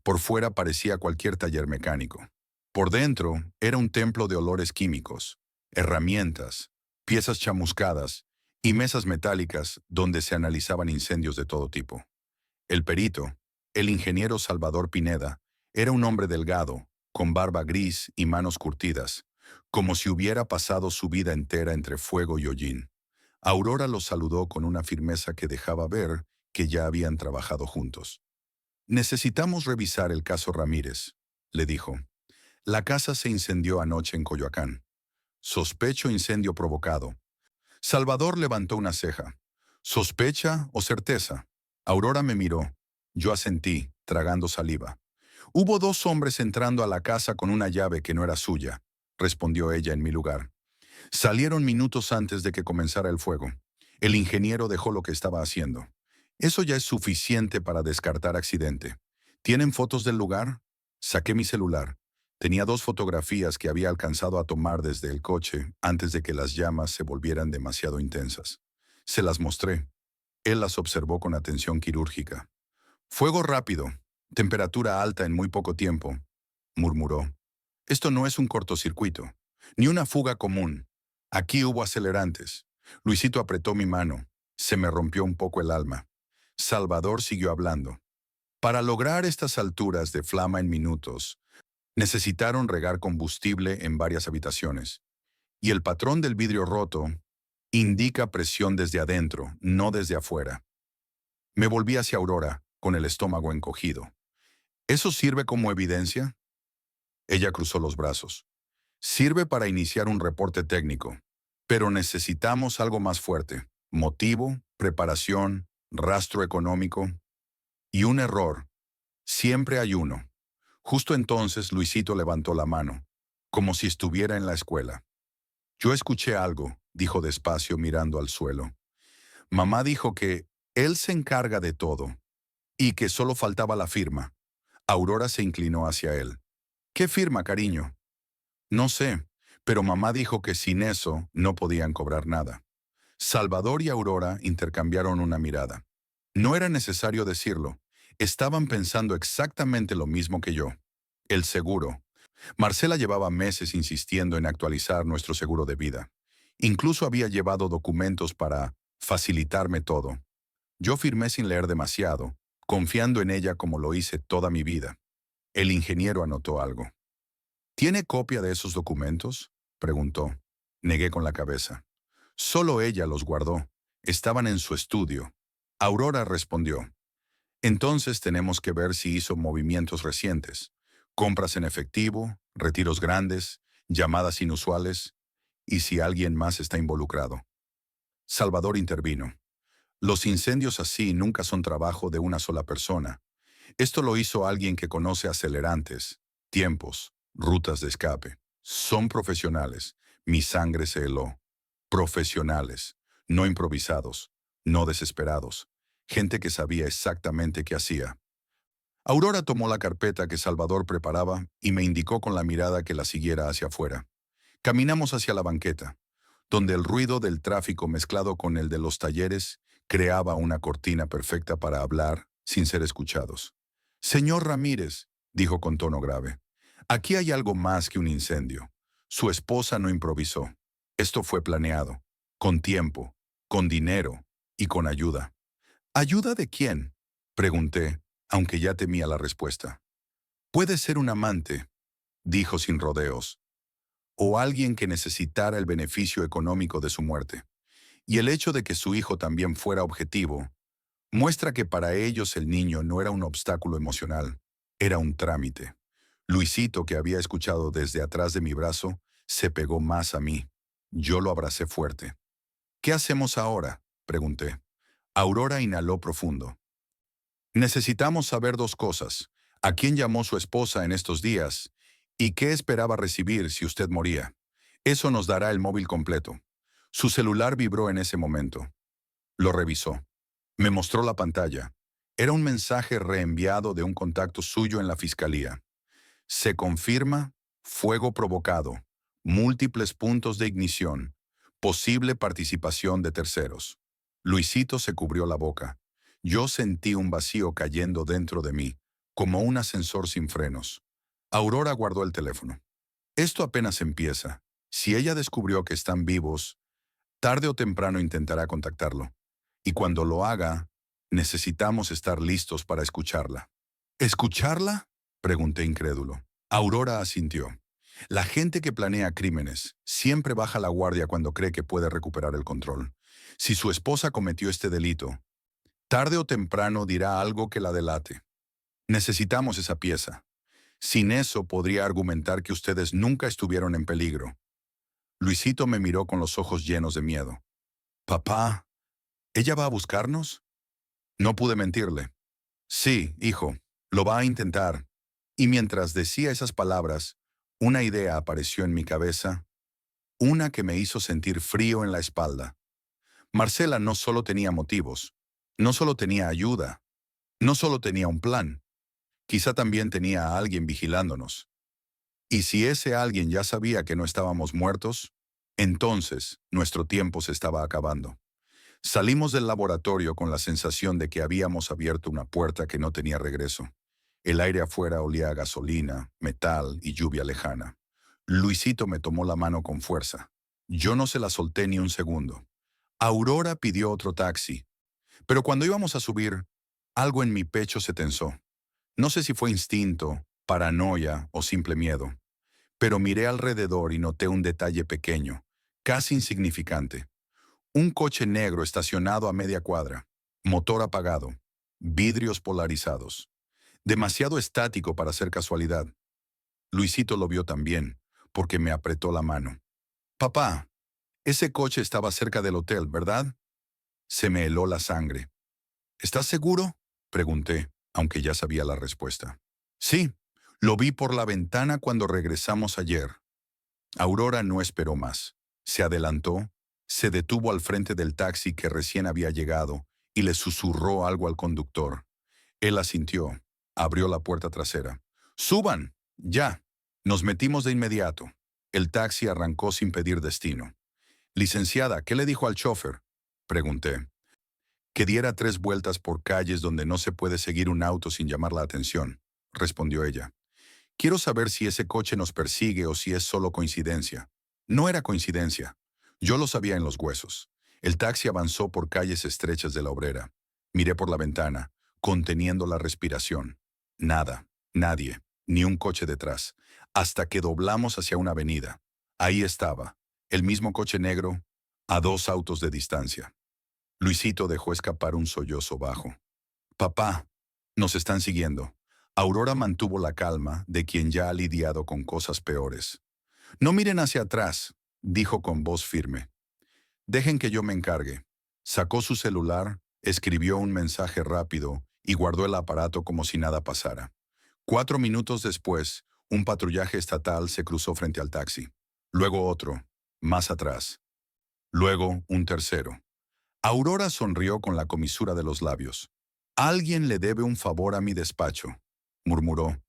Por fuera parecía cualquier taller mecánico. Por dentro era un templo de olores químicos, herramientas, piezas chamuscadas y mesas metálicas donde se analizaban incendios de todo tipo. El perito, el ingeniero Salvador Pineda, era un hombre delgado, con barba gris y manos curtidas, como si hubiera pasado su vida entera entre fuego y hollín. Aurora lo saludó con una firmeza que dejaba ver que ya habían trabajado juntos. Necesitamos revisar el caso Ramírez, le dijo. La casa se incendió anoche en Coyoacán. Sospecho incendio provocado. Salvador levantó una ceja. ¿Sospecha o certeza? Aurora me miró. Yo asentí, tragando saliva. Hubo dos hombres entrando a la casa con una llave que no era suya, respondió ella en mi lugar. Salieron minutos antes de que comenzara el fuego. El ingeniero dejó lo que estaba haciendo. Eso ya es suficiente para descartar accidente. ¿Tienen fotos del lugar? Saqué mi celular. Tenía dos fotografías que había alcanzado a tomar desde el coche antes de que las llamas se volvieran demasiado intensas. Se las mostré. Él las observó con atención quirúrgica. Fuego rápido, temperatura alta en muy poco tiempo, murmuró. Esto no es un cortocircuito, ni una fuga común. Aquí hubo acelerantes. Luisito apretó mi mano. Se me rompió un poco el alma. Salvador siguió hablando. Para lograr estas alturas de flama en minutos, necesitaron regar combustible en varias habitaciones. Y el patrón del vidrio roto indica presión desde adentro, no desde afuera. Me volví hacia Aurora, con el estómago encogido. ¿Eso sirve como evidencia? Ella cruzó los brazos. Sirve para iniciar un reporte técnico, pero necesitamos algo más fuerte. Motivo, preparación, rastro económico y un error. Siempre hay uno. Justo entonces Luisito levantó la mano, como si estuviera en la escuela. Yo escuché algo, dijo despacio mirando al suelo. Mamá dijo que él se encarga de todo y que solo faltaba la firma. Aurora se inclinó hacia él. ¿Qué firma, cariño? No sé, pero mamá dijo que sin eso no podían cobrar nada. Salvador y Aurora intercambiaron una mirada. No era necesario decirlo. Estaban pensando exactamente lo mismo que yo. El seguro. Marcela llevaba meses insistiendo en actualizar nuestro seguro de vida. Incluso había llevado documentos para facilitarme todo. Yo firmé sin leer demasiado, confiando en ella como lo hice toda mi vida. El ingeniero anotó algo. ¿Tiene copia de esos documentos? Preguntó. Negué con la cabeza. Solo ella los guardó. Estaban en su estudio. Aurora respondió. Entonces tenemos que ver si hizo movimientos recientes. Compras en efectivo, retiros grandes, llamadas inusuales, y si alguien más está involucrado. Salvador intervino. Los incendios así nunca son trabajo de una sola persona. Esto lo hizo alguien que conoce acelerantes, tiempos, rutas de escape. Son profesionales. Mi sangre se heló. Profesionales, no improvisados, no desesperados. Gente que sabía exactamente qué hacía. Aurora tomó la carpeta que Salvador preparaba y me indicó con la mirada que la siguiera hacia afuera. Caminamos hacia la banqueta, donde el ruido del tráfico mezclado con el de los talleres creaba una cortina perfecta para hablar sin ser escuchados. Señor Ramírez, dijo con tono grave, aquí hay algo más que un incendio. Su esposa no improvisó. Esto fue planeado, con tiempo, con dinero y con ayuda. ¿Ayuda de quién? Pregunté, aunque ya temía la respuesta. Puede ser un amante, dijo sin rodeos, o alguien que necesitara el beneficio económico de su muerte. Y el hecho de que su hijo también fuera objetivo muestra que para ellos el niño no era un obstáculo emocional, era un trámite. Luisito, que había escuchado desde atrás de mi brazo, se pegó más a mí. Yo lo abracé fuerte. ¿Qué hacemos ahora?, pregunté. Aurora inhaló profundo. Necesitamos saber dos cosas. ¿A quién llamó su esposa en estos días? ¿Y qué esperaba recibir si usted moría? Eso nos dará el móvil completo. Su celular vibró en ese momento. Lo revisó. Me mostró la pantalla. Era un mensaje reenviado de un contacto suyo en la fiscalía. Se confirma fuego provocado, múltiples puntos de ignición, posible participación de terceros. Luisito se cubrió la boca. Yo sentí un vacío cayendo dentro de mí, como un ascensor sin frenos. Aurora guardó el teléfono. Esto apenas empieza. Si ella descubrió que están vivos, tarde o temprano intentará contactarlo. Y cuando lo haga, necesitamos estar listos para escucharla. ¿Escucharla?, pregunté incrédulo. Aurora asintió. La gente que planea crímenes siempre baja la guardia cuando cree que puede recuperar el control. Si su esposa cometió este delito, tarde o temprano dirá algo que la delate. Necesitamos esa pieza. Sin eso podría argumentar que ustedes nunca estuvieron en peligro. Luisito me miró con los ojos llenos de miedo. Papá, ¿ella va a buscarnos? No pude mentirle. Sí, hijo, lo va a intentar. Y mientras decía esas palabras, una idea apareció en mi cabeza, una que me hizo sentir frío en la espalda. Marcela no solo tenía motivos, no solo tenía ayuda, no solo tenía un plan, quizá también tenía a alguien vigilándonos. Y si ese alguien ya sabía que no estábamos muertos, entonces nuestro tiempo se estaba acabando. Salimos del laboratorio con la sensación de que habíamos abierto una puerta que no tenía regreso. El aire afuera olía a gasolina, metal y lluvia lejana. Luisito me tomó la mano con fuerza. Yo no se la solté ni un segundo. Aurora pidió otro taxi, pero cuando íbamos a subir, algo en mi pecho se tensó. No sé si fue instinto, paranoia o simple miedo, pero miré alrededor y noté un detalle pequeño, casi insignificante. Un coche negro estacionado a media cuadra, motor apagado, vidrios polarizados. Demasiado estático para ser casualidad. Luisito lo vio también, porque me apretó la mano. Papá, ese coche estaba cerca del hotel, ¿verdad? Se me heló la sangre. ¿Estás seguro?, pregunté, aunque ya sabía la respuesta. Sí, lo vi por la ventana cuando regresamos ayer. Aurora no esperó más. Se adelantó, se detuvo al frente del taxi que recién había llegado y le susurró algo al conductor. Él asintió, abrió la puerta trasera. ¡Suban! ¡Ya! Nos metimos de inmediato. El taxi arrancó sin pedir destino. Licenciada, ¿qué le dijo al chofer?, pregunté. Que diera 3 vueltas por calles donde no se puede seguir un auto sin llamar la atención, respondió ella. Quiero saber si ese coche nos persigue o si es solo coincidencia. No era coincidencia. Yo lo sabía en los huesos. El taxi avanzó por calles estrechas de la Obrera. Miré por la ventana, conteniendo la respiración. Nada, nadie, ni un coche detrás, hasta que doblamos hacia una avenida. Ahí estaba, el mismo coche negro, a 2 autos de distancia. Luisito dejó escapar un sollozo bajo. Papá, nos están siguiendo. Aurora mantuvo la calma de quien ya ha lidiado con cosas peores. No miren hacia atrás, dijo con voz firme. Dejen que yo me encargue. Sacó su celular, escribió un mensaje rápido y guardó el aparato como si nada pasara. 4 minutos después, un patrullaje estatal se cruzó frente al taxi. Luego otro, más atrás. Luego un tercero. Aurora sonrió con la comisura de los labios. Alguien le debe un favor a mi despacho, murmuró.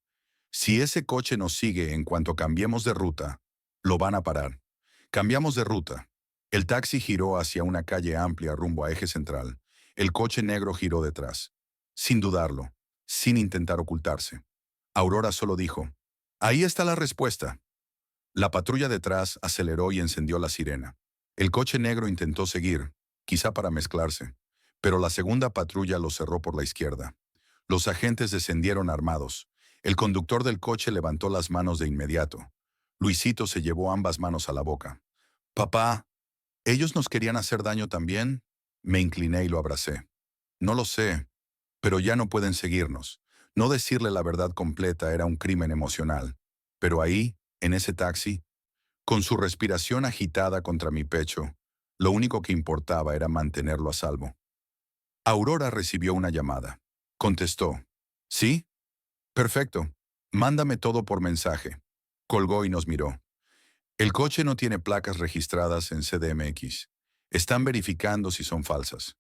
Si ese coche nos sigue en cuanto cambiemos de ruta, lo van a parar. Cambiamos de ruta. El taxi giró hacia una calle amplia rumbo a Eje Central. El coche negro giró detrás. Sin dudarlo, sin intentar ocultarse. Aurora solo dijo, ahí está la respuesta. La patrulla detrás aceleró y encendió la sirena. El coche negro intentó seguir, quizá para mezclarse, pero la segunda patrulla lo cerró por la izquierda. Los agentes descendieron armados. El conductor del coche levantó las manos de inmediato. Luisito se llevó ambas manos a la boca. Papá, ¿ellos nos querían hacer daño también? Me incliné y lo abracé. No lo sé, pero ya no pueden seguirnos. No decirle la verdad completa era un crimen emocional. Pero ahí, en ese taxi, con su respiración agitada contra mi pecho, lo único que importaba era mantenerlo a salvo. Aurora recibió una llamada. Contestó. ¿Sí? Perfecto. Mándame todo por mensaje. Colgó y nos miró. El coche no tiene placas registradas en CDMX. Están verificando si son falsas.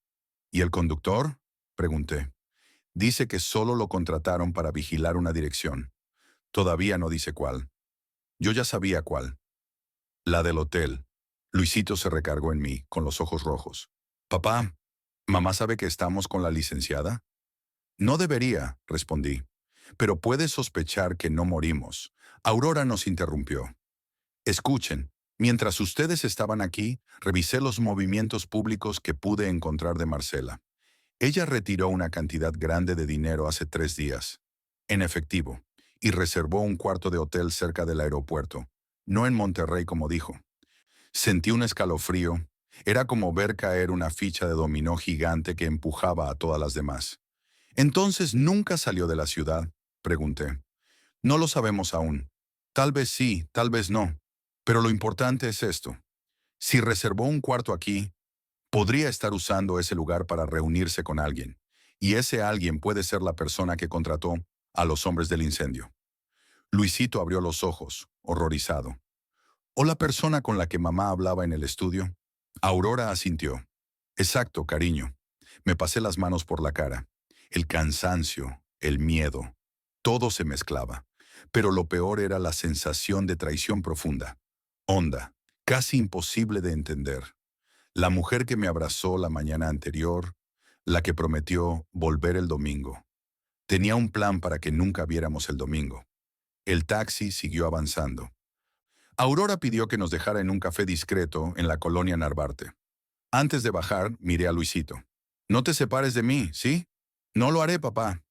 ¿Y el conductor? Pregunté. Dice que solo lo contrataron para vigilar una dirección. Todavía no dice cuál. Yo ya sabía cuál. La del hotel. Luisito se recargó en mí, con los ojos rojos. Papá, ¿mamá sabe que estamos con la licenciada? No debería, respondí. Pero puede sospechar que no morimos. Aurora nos interrumpió. Escuchen, mientras ustedes estaban aquí, revisé los movimientos públicos que pude encontrar de Marcela. Ella retiró una cantidad grande de dinero hace 3 días, en efectivo, y reservó un cuarto de hotel cerca del aeropuerto, no en Monterrey como dijo. Sentí un escalofrío. Era como ver caer una ficha de dominó gigante que empujaba a todas las demás. ¿Entonces nunca salió de la ciudad? Pregunté. No lo sabemos aún. Tal vez sí, tal vez no. Pero lo importante es esto. Si reservó un cuarto aquí, podría estar usando ese lugar para reunirse con alguien. Y ese alguien puede ser la persona que contrató a los hombres del incendio. Luisito abrió los ojos, horrorizado. ¿O la persona con la que mamá hablaba en el estudio? Aurora asintió. Exacto, cariño. Me pasé las manos por la cara. El cansancio, el miedo, todo se mezclaba. Pero lo peor era la sensación de traición profunda, honda, casi imposible de entender. La mujer que me abrazó la mañana anterior, la que prometió volver el domingo. Tenía un plan para que nunca viéramos el domingo. El taxi siguió avanzando. Aurora pidió que nos dejara en un café discreto en la colonia Narvarte. Antes de bajar, miré a Luisito. No te separes de mí, ¿sí? No lo haré, papá.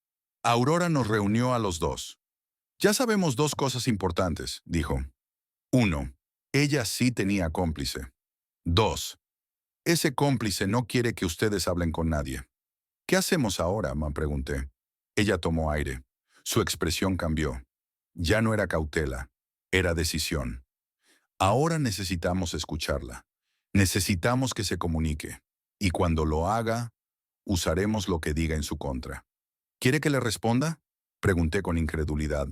Aurora nos reunió a los dos. Ya sabemos dos cosas importantes, dijo. 1. Ella sí tenía cómplice. 2. Ese cómplice no quiere que ustedes hablen con nadie. ¿Qué hacemos ahora?, me pregunté. Ella tomó aire. Su expresión cambió. Ya no era cautela, era decisión. Ahora necesitamos escucharla. Necesitamos que se comunique. Y cuando lo haga, usaremos lo que diga en su contra. ¿Quiere que le responda? Pregunté con incredulidad.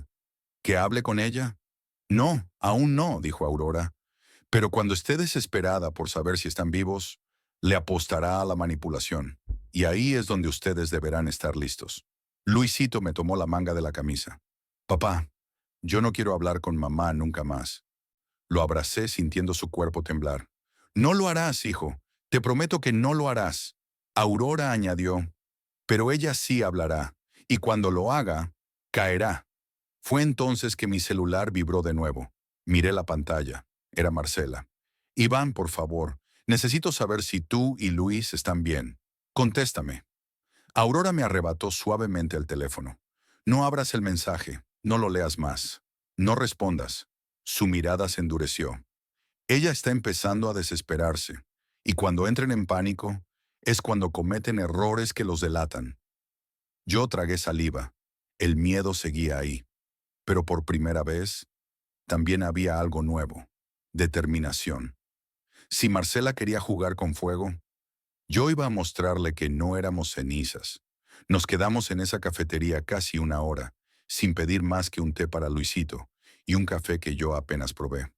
¿Que hable con ella? No, aún no, dijo Aurora. Pero cuando esté desesperada por saber si están vivos, le apostará a la manipulación. Y ahí es donde ustedes deberán estar listos. Luisito me tomó la manga de la camisa. Papá, yo no quiero hablar con mamá nunca más. Lo abracé sintiendo su cuerpo temblar. No lo harás, hijo. Te prometo que no lo harás. Aurora añadió, pero ella sí hablará, y cuando lo haga, caerá. Fue entonces que mi celular vibró de nuevo. Miré la pantalla. Era Marcela. Iván, por favor, necesito saber si tú y Luis están bien. Contéstame. Aurora me arrebató suavemente el teléfono. No abras el mensaje, no lo leas más. No respondas. Su mirada se endureció. Ella está empezando a desesperarse, y cuando entren en pánico, es cuando cometen errores que los delatan. Yo tragué saliva. El miedo seguía ahí. Pero por primera vez, también había algo nuevo. Determinación. Si Marcela quería jugar con fuego, yo iba a mostrarle que no éramos cenizas. Nos quedamos en esa cafetería casi una hora, sin pedir más que un té para Luisito y un café que yo apenas probé.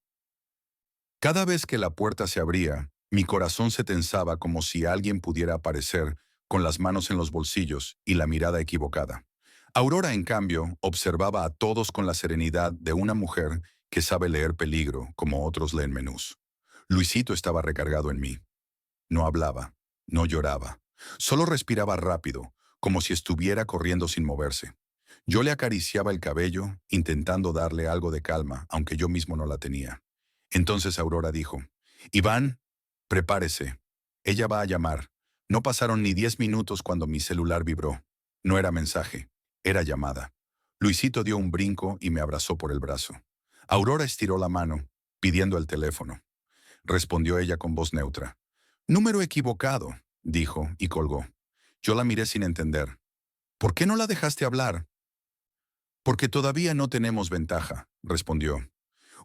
Cada vez que la puerta se abría, mi corazón se tensaba como si alguien pudiera aparecer con las manos en los bolsillos y la mirada equivocada. Aurora, en cambio, observaba a todos con la serenidad de una mujer que sabe leer peligro como otros leen menús. Luisito estaba recargado en mí. No hablaba, no lloraba, solo respiraba rápido, como si estuviera corriendo sin moverse. Yo le acariciaba el cabello, intentando darle algo de calma, aunque yo mismo no la tenía. Entonces Aurora dijo, Iván, prepárese. Ella va a llamar. No pasaron ni 10 minutos cuando mi celular vibró. No era mensaje, era llamada. Luisito dio un brinco y me abrazó por el brazo. Aurora estiró la mano, pidiendo el teléfono. Respondió ella con voz neutra. Número equivocado, dijo y colgó. Yo la miré sin entender. ¿Por qué no la dejaste hablar? Porque todavía no tenemos ventaja, respondió.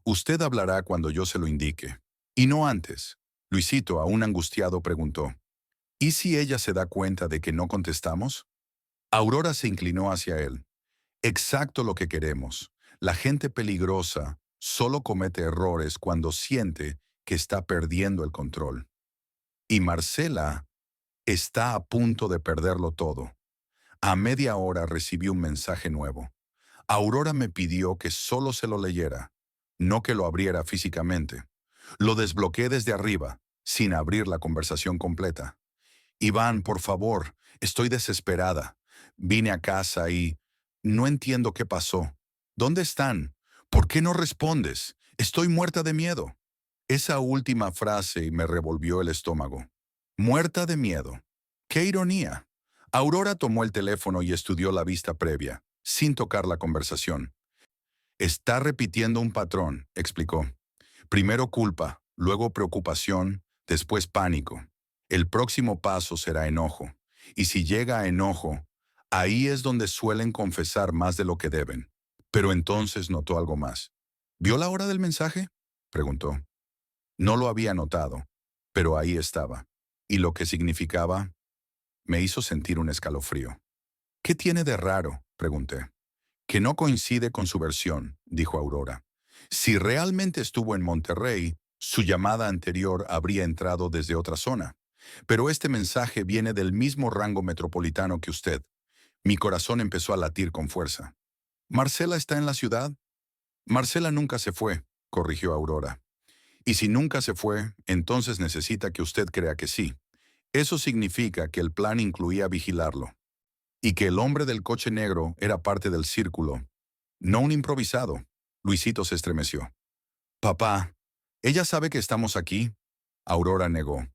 Usted hablará cuando yo se lo indique. Y no antes. Luisito, aún angustiado, preguntó. ¿Y si ella se da cuenta de que no contestamos? Aurora se inclinó hacia él. Exacto lo que queremos. La gente peligrosa solo comete errores cuando siente que está perdiendo el control. Y Marcela está a punto de perderlo todo. A media hora recibí un mensaje nuevo. Aurora me pidió que solo se lo leyera, no que lo abriera físicamente. Lo desbloqueé desde arriba, sin abrir la conversación completa. Iván, por favor, estoy desesperada. Vine a casa y no entiendo qué pasó. ¿Dónde están? ¿Por qué no respondes? Estoy muerta de miedo. Esa última frase me revolvió el estómago. Muerta de miedo. ¡Qué ironía! Aurora tomó el teléfono y estudió la vista previa, sin tocar la conversación. Está repitiendo un patrón, explicó. Primero culpa, luego preocupación, después pánico. El próximo paso será enojo. Y si llega a enojo, ahí es donde suelen confesar más de lo que deben. Pero entonces notó algo más. ¿Vio la hora del mensaje? Preguntó. No lo había notado, pero ahí estaba. Y lo que significaba me hizo sentir un escalofrío. ¿Qué tiene de raro? Pregunté. Que no coincide con su versión, dijo Aurora. Si realmente estuvo en Monterrey, su llamada anterior habría entrado desde otra zona. Pero este mensaje viene del mismo rango metropolitano que usted. Mi corazón empezó a latir con fuerza. ¿Marcela está en la ciudad? Marcela nunca se fue, corrigió Aurora. Y si nunca se fue, entonces necesita que usted crea que sí. Eso significa que el plan incluía vigilarlo. Y que el hombre del coche negro era parte del círculo, no un improvisado. Luisito se estremeció. Papá, ¿ella sabe que estamos aquí? Aurora negó.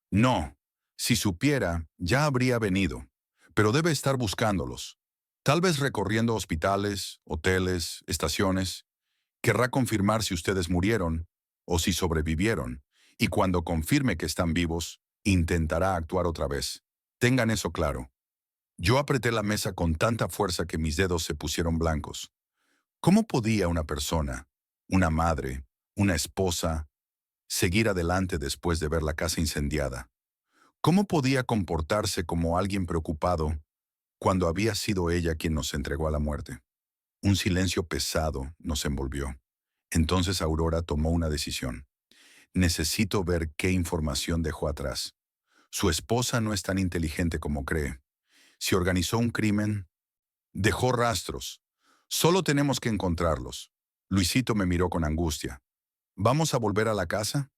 No, si supiera, ya habría venido, pero debe estar buscándolos. Tal vez recorriendo hospitales, hoteles, estaciones. Querrá confirmar si ustedes murieron o si sobrevivieron, y cuando confirme que están vivos, intentará actuar otra vez. Tengan eso claro. Yo apreté la mesa con tanta fuerza que mis dedos se pusieron blancos. ¿Cómo podía una persona, una madre, una esposa, seguir adelante después de ver la casa incendiada? ¿Cómo podía comportarse como alguien preocupado cuando había sido ella quien nos entregó a la muerte? Un silencio pesado nos envolvió. Entonces Aurora tomó una decisión. Necesito ver qué información dejó atrás. Su esposa no es tan inteligente como cree. Si organizó un crimen, dejó rastros. Solo tenemos que encontrarlos. Luisito me miró con angustia. ¿Vamos a volver a la casa?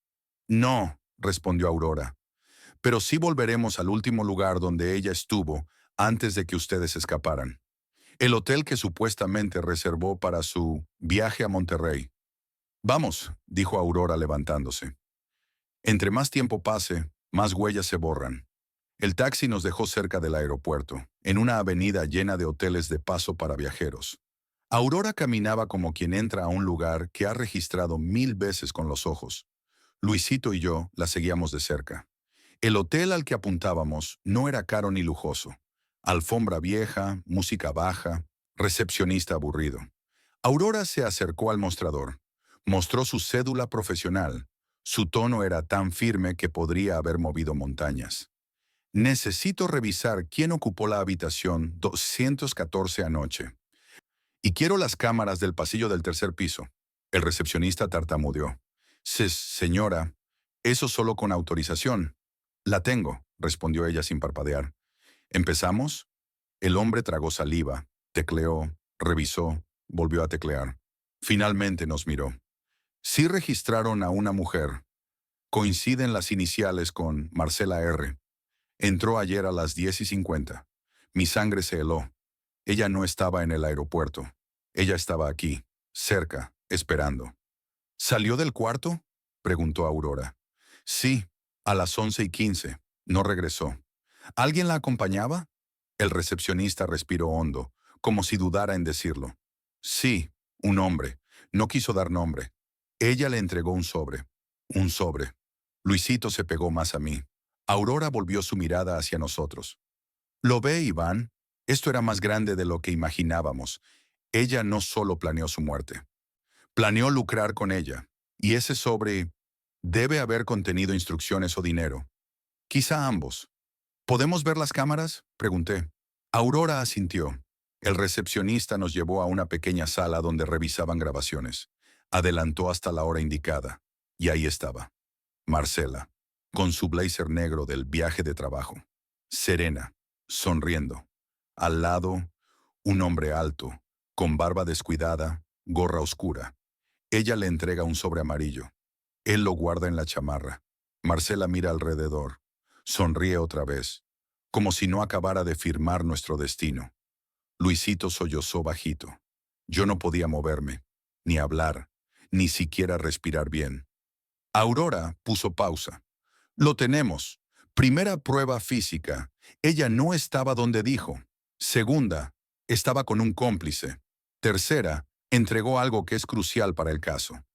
No, respondió Aurora. Pero sí volveremos al último lugar donde ella estuvo antes de que ustedes escaparan. El hotel que supuestamente reservó para su viaje a Monterrey. Vamos, dijo Aurora levantándose. Entre más tiempo pase, más huellas se borran. El taxi nos dejó cerca del aeropuerto, en una avenida llena de hoteles de paso para viajeros. Aurora caminaba como quien entra a un lugar que ha registrado 1000 veces con los ojos. Luisito y yo la seguíamos de cerca. El hotel al que apuntábamos no era caro ni lujoso. Alfombra vieja, música baja, recepcionista aburrido. Aurora se acercó al mostrador. Mostró su cédula profesional. Su tono era tan firme que podría haber movido montañas. Necesito revisar quién ocupó la habitación 214 anoche. Y quiero las cámaras del pasillo del tercer piso. El recepcionista tartamudeó. Señora, eso solo con autorización. La tengo, respondió ella sin parpadear. ¿Empezamos? El hombre tragó saliva, tecleó, revisó, volvió a teclear. Finalmente nos miró. Sí registraron a una mujer. Coinciden las iniciales con Marcela R. Entró ayer a las 10:50. Mi sangre se heló. Ella no estaba en el aeropuerto. Ella estaba aquí, cerca, esperando. ¿Salió del cuarto? Preguntó Aurora. Sí, a las 11:15. No regresó. ¿Alguien la acompañaba? El recepcionista respiró hondo, como si dudara en decirlo. Sí, un hombre. No quiso dar nombre. Ella le entregó un sobre. Un sobre. Luisito se pegó más a mí. Aurora volvió su mirada hacia nosotros. ¿Lo ve, Iván? Esto era más grande de lo que imaginábamos. Ella no solo planeó su muerte, planeó lucrar con ella. Y ese sobre debe haber contenido instrucciones o dinero. Quizá ambos. ¿Podemos ver las cámaras?, pregunté. Aurora asintió. El recepcionista nos llevó a una pequeña sala donde revisaban grabaciones. Adelantó hasta la hora indicada. Y ahí estaba. Marcela, con su blazer negro del viaje de trabajo. Serena, sonriendo. Al lado, un hombre alto, con barba descuidada, gorra oscura. Ella le entrega un sobre amarillo. Él lo guarda en la chamarra. Marcela mira alrededor. Sonríe otra vez, como si no acabara de firmar nuestro destino. Luisito sollozó bajito. Yo no podía moverme, ni hablar, ni siquiera respirar bien. Aurora puso pausa. Lo tenemos. Primera prueba física. Ella no estaba donde dijo. Segunda, estaba con un cómplice. Tercera, entregó algo que es crucial para el caso.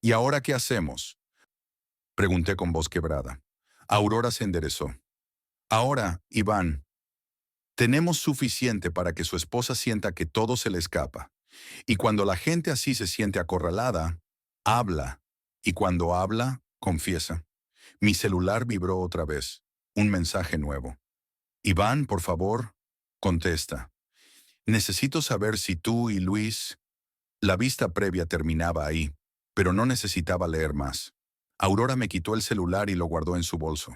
¿Y ahora qué hacemos?, pregunté con voz quebrada. Aurora se enderezó. Ahora, Iván, tenemos suficiente para que su esposa sienta que todo se le escapa. Y cuando la gente así se siente acorralada, habla. Y cuando habla, confiesa. Mi celular vibró otra vez. Un mensaje nuevo. Iván, por favor, contesta. Necesito saber si tú y Luis... La vista previa terminaba ahí, pero no necesitaba leer más. Aurora me quitó el celular y lo guardó en su bolso.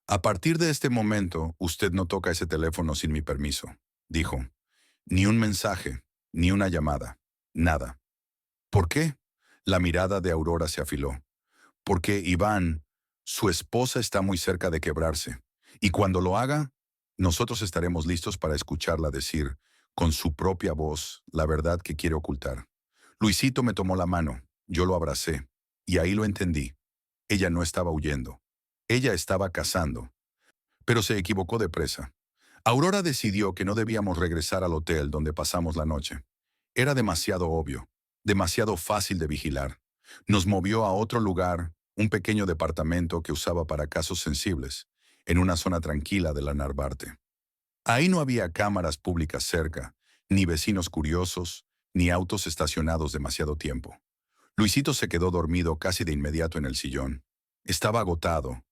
A partir de este momento, usted no toca ese teléfono sin mi permiso, dijo. Ni un mensaje, ni una llamada, nada. ¿Por qué? La mirada de Aurora se afiló. Porque Iván, su esposa está muy cerca de quebrarse. Y cuando lo haga, nosotros estaremos listos para escucharla decir, con su propia voz, la verdad que quiere ocultar. Luisito me tomó la mano, yo lo abracé, y ahí lo entendí. Ella no estaba huyendo. Ella estaba cazando. Pero se equivocó de presa. Aurora decidió que no debíamos regresar al hotel donde pasamos la noche. Era demasiado obvio, demasiado fácil de vigilar. Nos movió a otro lugar, un pequeño departamento que usaba para casos sensibles, en una zona tranquila de la Narvarte. Ahí no había cámaras públicas cerca, ni vecinos curiosos, ni autos estacionados demasiado tiempo. Luisito se quedó dormido casi de inmediato en el sillón. Estaba agotado,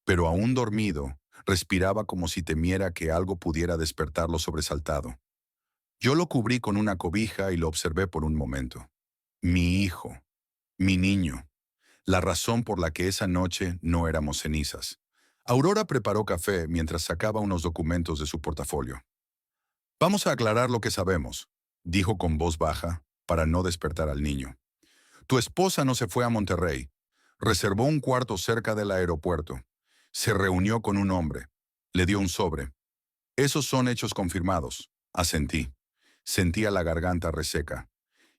pero aún dormido, respiraba como si temiera que algo pudiera despertarlo sobresaltado. Yo lo cubrí con una cobija y lo observé por un momento. Mi hijo, mi niño, la razón por la que esa noche no éramos cenizas. Aurora preparó café mientras sacaba unos documentos de su portafolio. Vamos a aclarar lo que sabemos, dijo con voz baja, para no despertar al niño. Tu esposa no se fue a Monterrey. Reservó un cuarto cerca del aeropuerto. Se reunió con un hombre. Le dio un sobre. Esos son hechos confirmados. Asentí. Sentía la garganta reseca.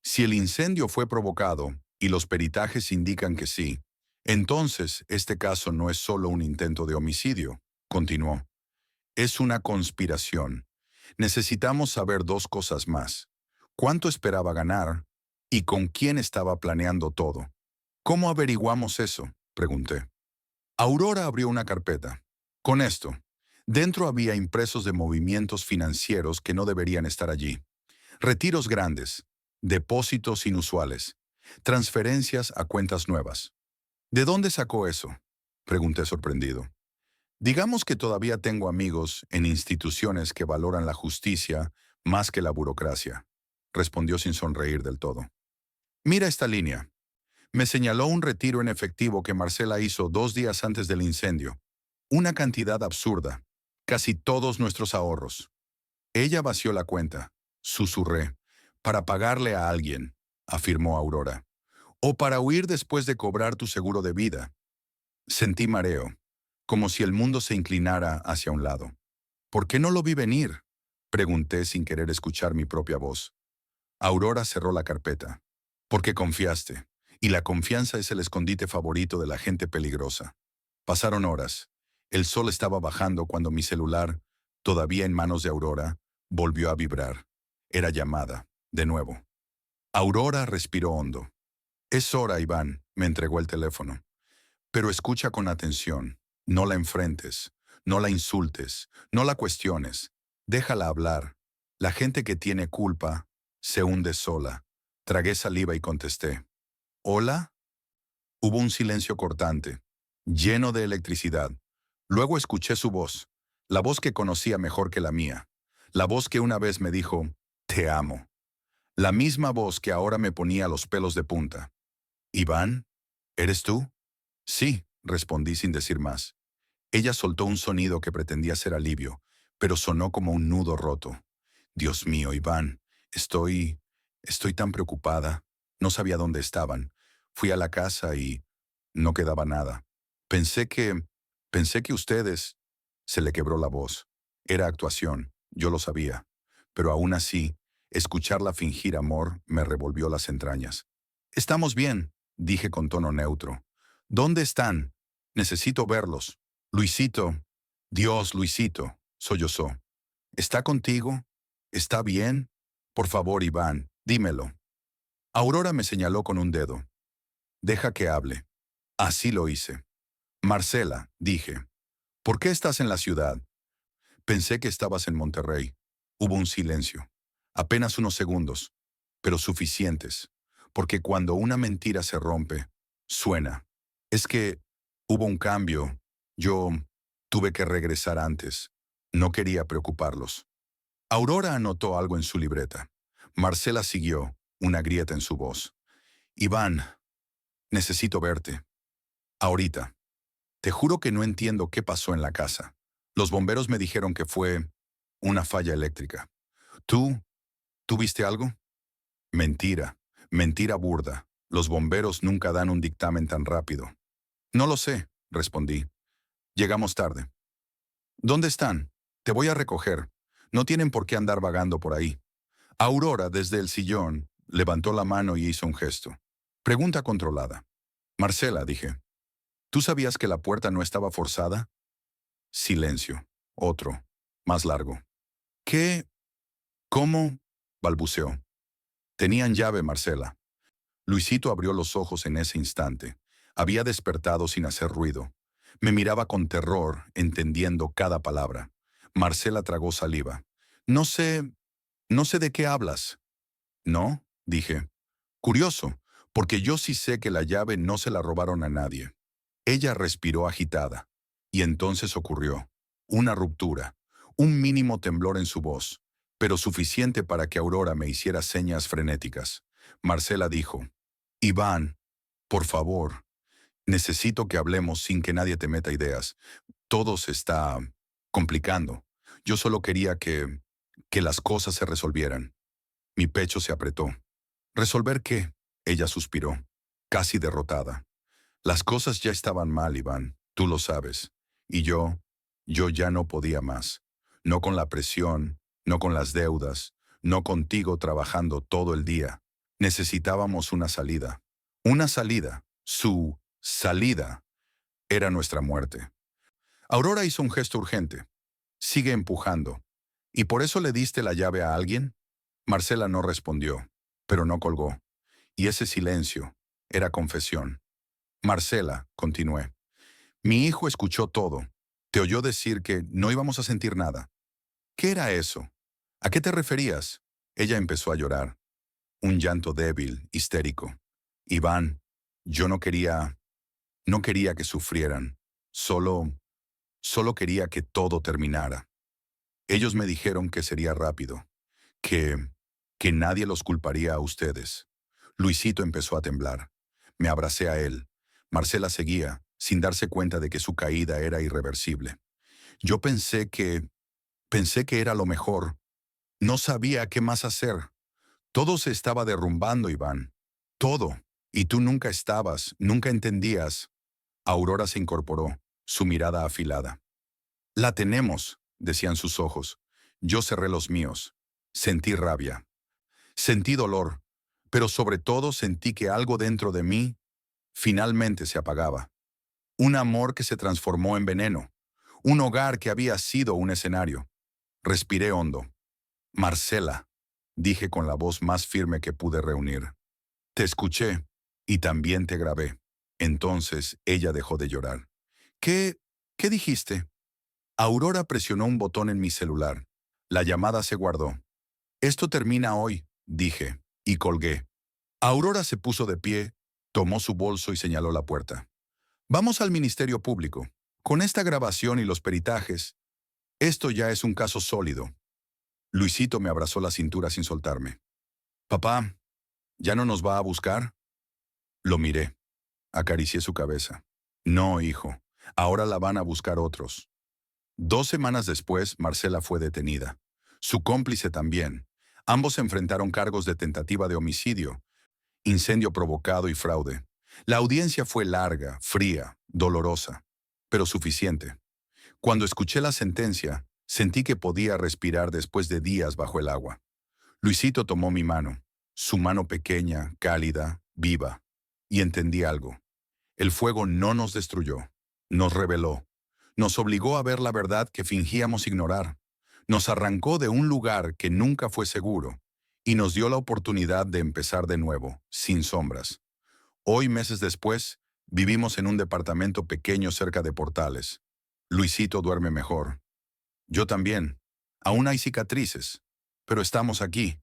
Si el incendio fue provocado, y los peritajes indican que sí, entonces este caso no es solo un intento de homicidio, continuó. Es una conspiración. Necesitamos saber dos cosas más. ¿Cuánto esperaba ganar? ¿Y con quién estaba planeando todo? ¿Cómo averiguamos eso?, pregunté. Aurora abrió una carpeta. Con esto, dentro había impresos de movimientos financieros que no deberían estar allí. Retiros grandes, depósitos inusuales, transferencias a cuentas nuevas. ¿De dónde sacó eso?, pregunté sorprendido. Digamos que todavía tengo amigos en instituciones que valoran la justicia más que la burocracia, respondió sin sonreír del todo. Mira esta línea. Me señaló un retiro en efectivo que Marcela hizo 2 días antes del incendio. Una cantidad absurda. Casi todos nuestros ahorros. Ella vació la cuenta. Susurré. Para pagarle a alguien, afirmó Aurora. O para huir después de cobrar tu seguro de vida. Sentí mareo, como si el mundo se inclinara hacia un lado. ¿Por qué no lo vi venir?, pregunté sin querer escuchar mi propia voz. Aurora cerró la carpeta. Porque confiaste, y la confianza es el escondite favorito de la gente peligrosa. Pasaron horas. El sol estaba bajando cuando mi celular, todavía en manos de Aurora, volvió a vibrar. Era llamada, de nuevo. Aurora respiró hondo. Es hora, Iván, me entregó el teléfono. Pero escucha con atención. No la enfrentes, no la insultes, no la cuestiones. Déjala hablar. La gente que tiene culpa Se hunde sola. Tragué saliva y contesté. ¿Hola? Hubo un silencio cortante, lleno de electricidad. Luego escuché su voz, la voz que conocía mejor que la mía, la voz que una vez me dijo, te amo. La misma voz que ahora me ponía los pelos de punta. ¿Iván? ¿Eres tú? Sí, respondí sin decir más. Ella soltó un sonido que pretendía ser alivio, pero sonó como un nudo roto. Dios mío, Iván, estoy tan preocupada. No sabía dónde estaban. Fui a la casa y no quedaba nada. Pensé que, pensé que ustedes... Se le quebró la voz. Era actuación, yo lo sabía. Pero aún así, escucharla fingir amor me revolvió las entrañas. Estamos bien, dije con tono neutro. ¿Dónde están? Necesito verlos. Luisito, Dios, Luisito, sollozó. ¿Está contigo? ¿Está bien? Por favor, Iván, dímelo. Aurora me señaló con un dedo. Deja que hable. Así lo hice. Marcela, dije, ¿por qué estás en la ciudad? Pensé que estabas en Monterrey. Hubo un silencio. Apenas unos segundos, pero suficientes, porque cuando una mentira se rompe, suena. Es que hubo un cambio. Yo tuve que regresar antes. No quería preocuparlos. Aurora anotó algo en su libreta. Marcela siguió, una grieta en su voz. Iván, necesito verte. Ahorita. Te juro que no entiendo qué pasó en la casa. Los bomberos me dijeron que fue una falla eléctrica. ¿Tú, tú viste algo? Mentira, mentira burda. Los bomberos nunca dan un dictamen tan rápido. No lo sé, respondí. Llegamos tarde. ¿Dónde están? Te voy a recoger. No tienen por qué andar vagando por ahí. Aurora, desde el sillón, levantó la mano y hizo un gesto. Pregunta controlada. Marcela, dije, ¿tú sabías que la puerta no estaba forzada? Silencio. Otro. Más largo. ¿Qué? ¿Cómo? Balbuceó. Tenían llave, Marcela. Luisito abrió los ojos en ese instante. Había despertado sin hacer ruido. Me miraba con terror, entendiendo cada palabra. Marcela tragó saliva. No sé, no sé de qué hablas. ¿No? Dije. Curioso, porque yo sí sé que la llave no se la robaron a nadie. Ella respiró agitada. Y entonces ocurrió. Una ruptura. Un mínimo temblor en su voz, pero suficiente para que Aurora me hiciera señas frenéticas. Marcela dijo, Iván, por favor, necesito que hablemos sin que nadie te meta ideas. Todo se está complicando. Yo solo quería que las cosas se resolvieran. Mi pecho se apretó. ¿Resolver qué? Ella suspiró, casi derrotada. Las cosas ya estaban mal, Iván, tú lo sabes. Y yo ya no podía más. No con la presión, no con las deudas, no contigo trabajando todo el día. Necesitábamos una salida. Una salida. Su salida era nuestra muerte. Aurora hizo un gesto urgente. Sigue empujando. ¿Y por eso le diste la llave a alguien? Marcela no respondió, pero no colgó. Y ese silencio era confesión. Marcela, continué. Mi hijo escuchó todo. Te oyó decir que no íbamos a sentir nada. ¿Qué era eso? ¿A qué te referías? Ella empezó a llorar. Un llanto débil, histérico. Iván, yo no quería que sufrieran. Solo quería que todo terminara. Ellos me dijeron que sería rápido, que, que nadie los culparía a ustedes. Luisito empezó a temblar. Me abracé a él. Marcela seguía, sin darse cuenta de que su caída era irreversible. Yo pensé que era lo mejor. No sabía qué más hacer. Todo se estaba derrumbando, Iván. Todo. Y tú nunca estabas, nunca entendías. Aurora se incorporó, su mirada afilada. La tenemos, decían sus ojos. Yo cerré los míos. Sentí rabia. Sentí dolor. Pero sobre todo sentí que algo dentro de mí finalmente se apagaba. Un amor que se transformó en veneno. Un hogar que había sido un escenario. Respiré hondo. Marcela, dije con la voz más firme que pude reunir. Te escuché y también te grabé. Entonces ella dejó de llorar. ¿Qué dijiste? Aurora presionó un botón en mi celular. La llamada se guardó. Esto termina hoy, dije, y colgué. Aurora se puso de pie, tomó su bolso y señaló la puerta. Vamos al Ministerio Público. Con esta grabación y los peritajes, esto ya es un caso sólido. Luisito me abrazó la cintura sin soltarme. Papá, ¿ya no nos va a buscar? Lo miré. Acaricié su cabeza. No, hijo. Ahora la van a buscar otros. 2 semanas después, Marcela fue detenida. Su cómplice también. Ambos enfrentaron cargos de tentativa de homicidio, incendio provocado y fraude. La audiencia fue larga, fría, dolorosa, pero suficiente. Cuando escuché la sentencia, sentí que podía respirar después de días bajo el agua. Luisito tomó mi mano, su mano pequeña, cálida, viva, y entendí algo. El fuego no nos destruyó, nos reveló, nos obligó a ver la verdad que fingíamos ignorar, nos arrancó de un lugar que nunca fue seguro y nos dio la oportunidad de empezar de nuevo, sin sombras. Hoy, meses después, vivimos en un departamento pequeño cerca de Portales. Luisito duerme mejor. Yo también. Aún hay cicatrices, pero estamos aquí.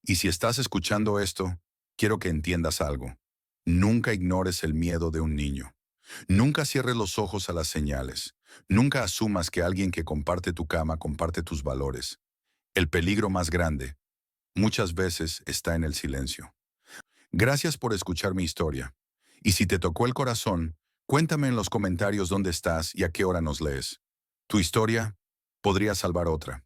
Y si estás escuchando esto, quiero que entiendas algo. Nunca ignores el miedo de un niño. Nunca cierres los ojos a las señales. Nunca asumas que alguien que comparte tu cama comparte tus valores. El peligro más grande, muchas veces, está en el silencio. Gracias por escuchar mi historia. Y si te tocó el corazón, cuéntame en los comentarios dónde estás y a qué hora nos lees. Tu historia podría salvar otra.